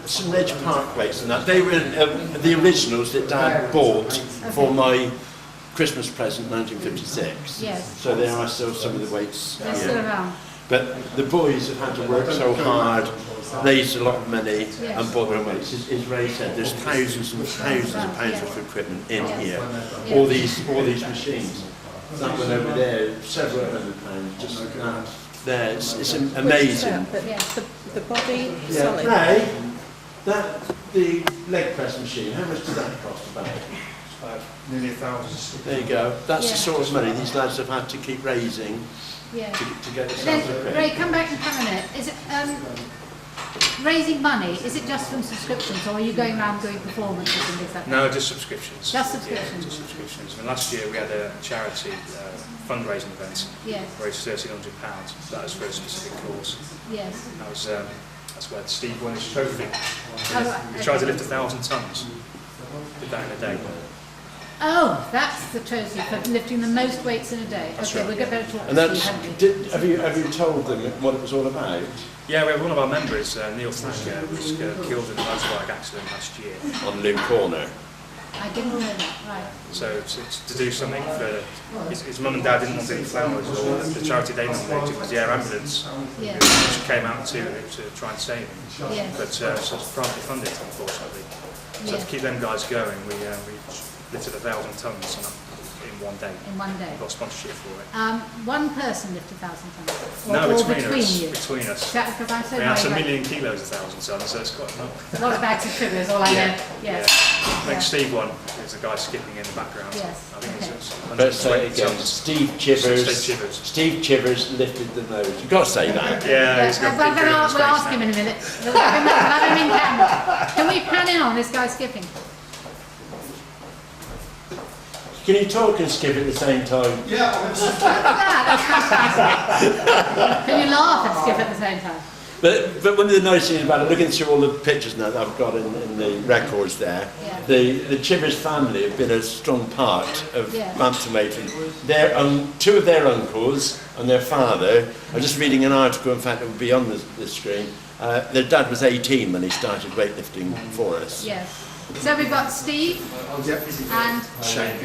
some Ledge Park weights and that. They were the originals that Dad bought for my Christmas present 1956. Yes. So there are still some of the weights They're here. still around. But the boys have had to work so hard, raised a lot of money and bought their own weights. As Ray said, there's thousands and thousands of pounds of equipment in here. All these machines. That one over there, several £100 just that. There, it's amazing. But the body solid. Ray, the leg press machine, how much does that cost about? Nearly 1,000. There you go. That's the sort of money these lads have had to keep raising to get themselves Then, equipped. Ray, come back and come a minute. Is it raising money? Is it just from subscriptions, or are you going around doing performances and things like that? No, just subscriptions. Just subscriptions. Yeah, just subscriptions. And last year we had a charity fundraising event. Yes. Raised £1,300. That was for a specific cause. Yes. That was that's where Steve won his trophy. Oh, right, We tried to lift 1,000 tons. Did that in a day. Oh, that's the trophy for lifting the most weights in a day. That's Okay, right, we'll get better talk And to that's, Steve, haven't we? have you told them what it was all about? Yeah, we have one of our members, Neil Thacker, was killed in a motorbike accident last year. On Loom Corner. I didn't know that, right. So to do something for his mum and dad didn't want any flowers, or the charity they nominated was the air ambulance, Yeah. which came out to try and save him. Yes. But so it's privately funded, unfortunately. So Yeah. to keep them guys going, we lifted 1,000 tons in one day. In one day. We got sponsorship for it. One person lifted 1,000 tons. No, or between us. you. Between us. Is that because I'm so We had worried a about- million kilos of 1,000 tons, so it's quite a lot. A lot of bags of sugar is all I know. Yes. I think Yeah. Steve won. There's a guy skipping in the background. Yes, I think okay. it's Let's say it 120 again. tons. Steve Chivers. Steve Chivers. Steve Chivers lifted the most. You've got to say that. Yeah, he's got We'll big grin on his we'll face ask him now. in a minute. We'll have him in camera. Can we pan in on this guy skipping? Can you talk and skip at the same time? Yeah, That's fantastic. Can you laugh and skip at the same time? But one of the nice things about it, looking through all the pictures now that I've got in the records there, Yeah. the Chivers family have been a strong part of Yeah. Bampton Fete. Two of their uncles and their father, I'm just reading an article, in fact it will be on the screen, their dad was 18 when he started weightlifting for us. Yes. So we've got Steve and Shane.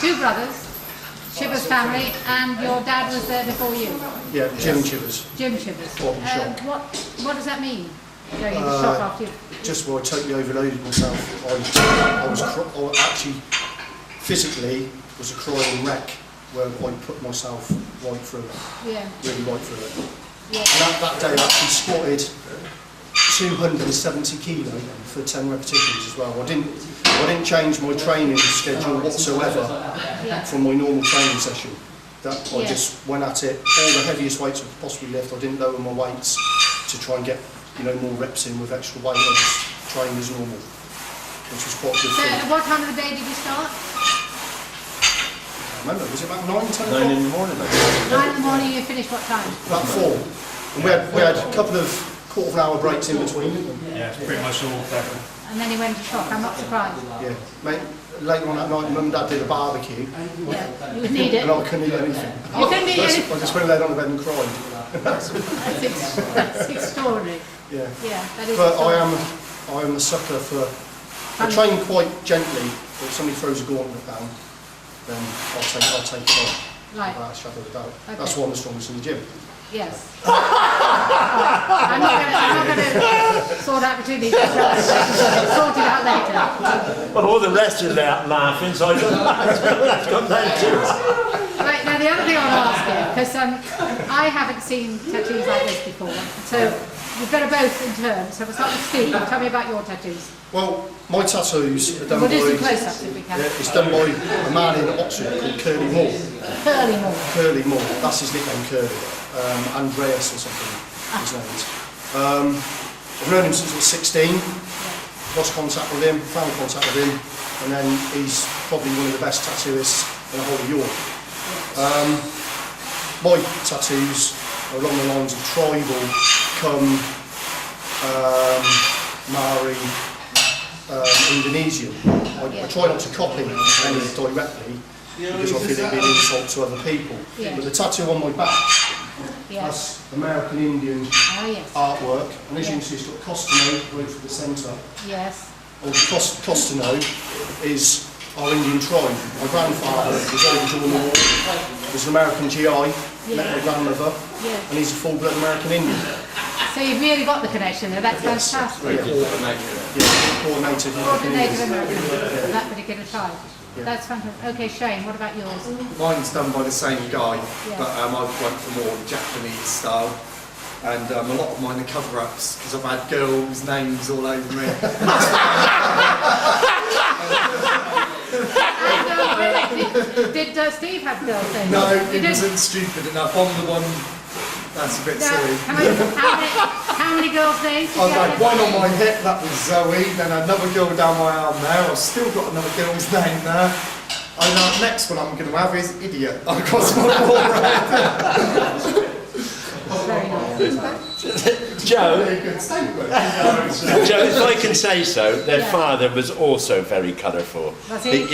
Two brothers, Chivers family, and your dad was there before you. Yeah, Jim Chivers. Jim Chivers. Bottom shop. What does that mean? Going into the shop after you. Just where I totally overloaded myself. I actually physically was a crying wreck where I put myself right through it, Yeah. really right through it. Yeah. And that day I actually squatted 270 kilo for 10 repetitions as well. I didn't change my training schedule whatsoever from my normal training session. I just went at it, all the heaviest weights I could possibly lift. I didn't lower my weights to try and get more reps in with extra weight. I just trained as normal, which was quite a good So thing. at what time of the day did you start? I remember, was it about 9, 10 9 o'clock? in the morning, I think. 9 in the morning, you finished what time? About 4. And we had a couple of quarter of an hour breaks in between. Yeah, it's pretty much all there. And then he went to shop. I'm not surprised. Yeah, mate, later on that night, Mum and Dad did a barbecue, Yeah. You would need it. and I couldn't eat anything. You couldn't eat anything. I just went and laid on the bed and cried. That's extraordinary. Yeah. Yeah, that is But extraordinary. I am a sucker for. I train quite gently, but if somebody throws a gauntlet down, then I'll take it on. Right. Without a shadow of a doubt. Okay. That's why I'm the strongest in the gym. Yes. I'm not going to sort out between these two. Sort it out later. Well, all the rest are laughing, so I that's got that too. Right, now the other thing I want to ask you, because I haven't seen tattoos like this before, so we've got to both in turn. So we'll start with Steve. Tell me about your tattoos. Well, my tattoos are done We'll do some by. close-ups if we can. It's done by a man in Oxfordshire called Curly Moore. Curly Moore. Curly Moore, that's his nickname, Curly. Andreas or something, his name is. I've known him since I was 16, lost contact with him, found contact with him, and then he's probably one of the best tattooists in the whole of York. My tattoos are along the lines of tribal, Maori, Indonesian. I try not to copy any directly, because I feel it'd be an insult to other people. Yeah. But the tattoo on my back, Yes. that's American Indian Oh, yes. artwork, and as you can see, it's got Costino right through the centre. Yes. Well, Costino is our Indian tribe. My grandfather was over during the war, was an American GI, met my grandmother, and he's a full-blood American Indian. So you've really got the connection there, that's fantastic. Or Native American, that particular tribe. That's fantastic. Okay, Shane, what about yours? Mine's done by the same guy, but I went for more Japanese style. And a lot of mine are cover-ups because I've had girls' names all over me. Did Steve have girls' names? No, it wasn't stupid enough. I'm the one that's a bit silly. How many girls' names? I've had one on my hip, that was Zoe, then another girl down my arm there. I've still got another girl's name there. And the next one I'm going to have is Idiot. I've got some more. Very nice. Joe, if I can say so, their father was also very colourful. Was he?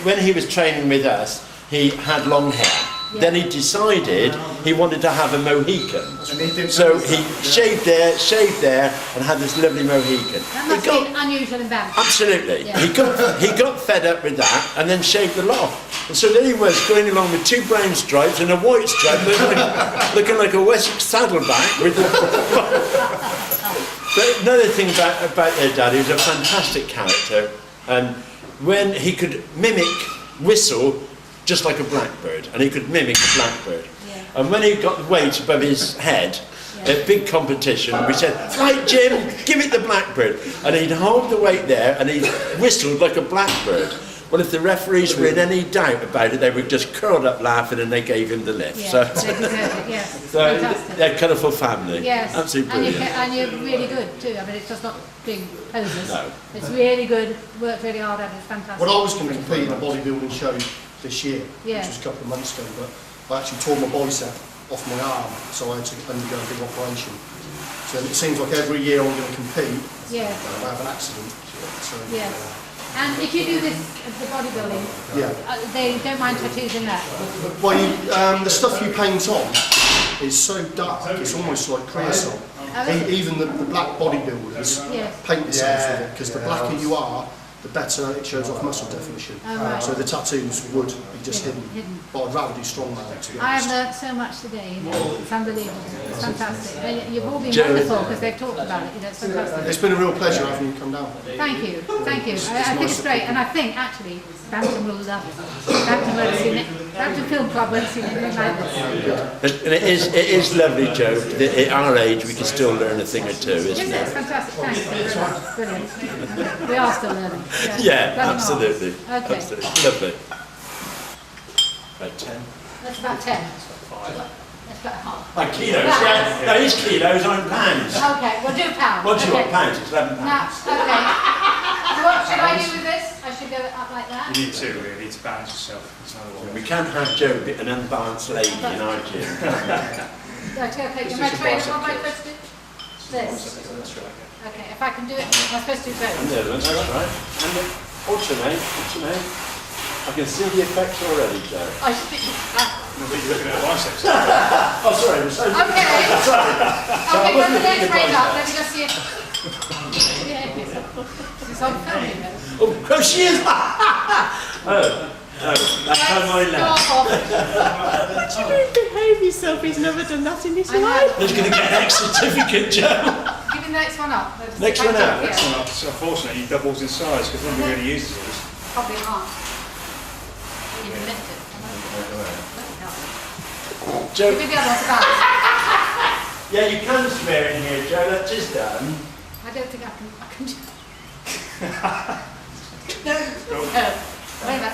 When he was training with us, he had long hair. Yeah. Then he decided he wanted to have a Mohican. So he shaved there, and had this lovely Mohican. That must have been unusual in Bampton. Absolutely. Yeah. He got fed up with that and then shaved the lot off. And so there he was going along with 2 brown stripes and a white stripe, looking like a Wessex saddleback. But another thing about their dad, he was a fantastic character, and when he could whistle just like a blackbird, and he could mimic a blackbird. Yeah. And when he got the weight above his head, at big competition, we said, right Jim, give it the blackbird. And he'd hold the weight there and he whistled like a blackbird. Well, if the referees were in any doubt about it, they were just curled up laughing and they gave him the lift. Yeah, they deserve it, yes. So they're a colourful family. Yes. Absolutely brilliant. And you're really good too. I mean, it's just not being posers. No. It's really good, worked really hard at it, it's fantastic. Well, I was going to compete in a bodybuilding show this year, which was a couple of months ago, but I actually tore my bicep off my arm, so I had to undergo a big operation. So it seems like every year I'm going to compete, I have an accident. So, And if you do this, the bodybuilding, they don't mind tattoos in that? Well, the stuff you paint on is so dark, it's almost like creosote. Even the black bodybuilders paint themselves with it, because the blacker you are, the better it shows off muscle definition. So the tattoos would be just hidden. But I'd rather do strongman, to be honest. I have learnt so much today, you know. It's unbelievable. It's fantastic. And you've all been wonderful because they've talked about it. You know, it's fantastic. It's been a real pleasure having you come down. Thank you. Thank you. I think it's great, and I think actually Bampton will love it. Bampton won't see it. Bampton Film Club won't see anything like this. And it is lovely, Joe, that at our age we can still learn a thing or two, isn't it? It's fantastic. Thanks. Brilliant. We are still learning. Yeah, absolutely. Okay. Absolutely. Lovely. About 10. That's about 10. That's about half. Like kilos, yeah. No, he's kilos, I'm pounds. Okay, we'll do pounds. What do you want, pounds? It's 11 pounds. No, okay. So what should I do with this? I should go up like that? You need to, really. You need to balance yourself. It's another one. We can't have Joe be an unbalanced lady in our gym. Okay, am I training? What am I supposed to do? This. Okay, if I can do it, am I supposed to do both? And the other one, that's right. And alternate. I can see the effects already, Joe. I should be... You're looking at the biceps. Oh, sorry. Okay. Okay, go to the next range up. Let me just see it. She's on filming it. Oh, she is! Oh, that's how I left. You don't behave yourself, he's never done that in his life. He's going to get an X certificate, Joe. Give me the next one up. Next one out. Next one up. Unfortunately, he doubles in size because nobody really uses these. Probably not. You can lift it. Joe. Give me the other one to balance. Yeah, you can swear in here, Joe. That's just done. I don't think I can do No. Wait a minute,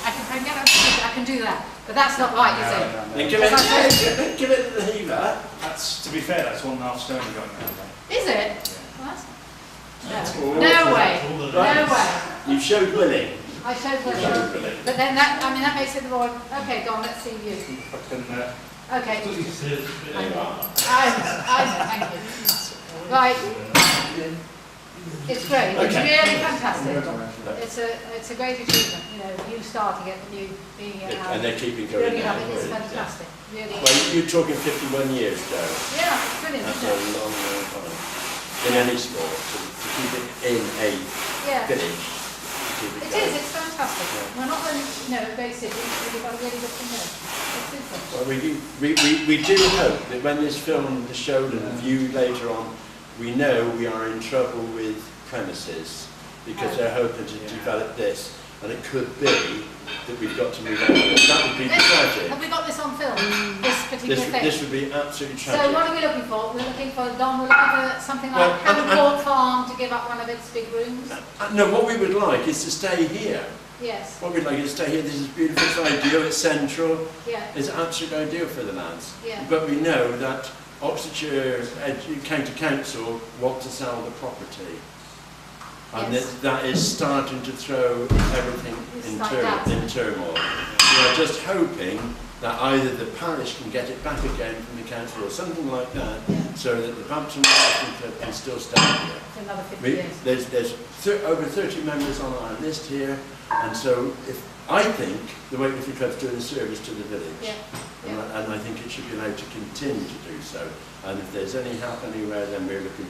I can get up to I can do that. But that's not right, is it? Then give it the healer. That's, to be fair, that's 1.5 stone you got now. Is it? Well, no way. No way. You showed willing. I showed willing. But then that makes it more... Okay, go on, let's see you. Okay. I thank you. Right. It's great. It's really fantastic. It's a great achievement. You know, you starting it and you being and they're keeping going. Really love it. It's fantastic. Really. Well, you're talking 51 years, Joe. Yeah, it's brilliant. That's a long time in any sport to keep it in a village. keep it It going. is, it's fantastic. We're not only, a great city, but we've got a really good thing there. It's super. Well, we do hope that when this film is shown and viewed later on, we know we are in trouble with premises because they're hoping to develop this, and it could be that we've got to move on. That would be tragic. Have we got this on film, this particular thing? This would be absolutely tragic. So what are we looking for? We're looking for, Don, we're looking for something like Hancourt Farm to give up one of its big rooms? No, what we would like is to stay here. Yes. What we'd like is to stay here. This is beautiful, it's ideal, it's central. Yeah. It's absolutely ideal for the lads. Yeah. But we know that Oxfordshire County Council want to sell the property. And Yes. that is starting to throw everything in turmoil. We are just hoping that either the parish can get it back again from the council or something like that, so that the Bampton Fete Don can still stand here. For another 50 years. There's over 30 members on our list here, and so I think the Weightlifting Club's doing a service to the village. Yeah. And I think it should be allowed to continue to do so. And if there's any help anywhere, then we're looking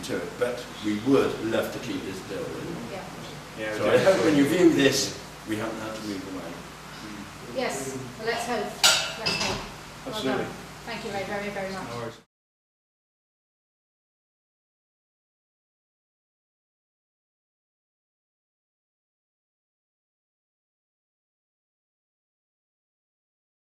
to it. But we would love to keep this building. Yeah. So I hope when you view this, we haven't had to move away. Yes. Well, let's hope. Let's hope. Well Absolutely. done. Thank you very, very, very much. No worries.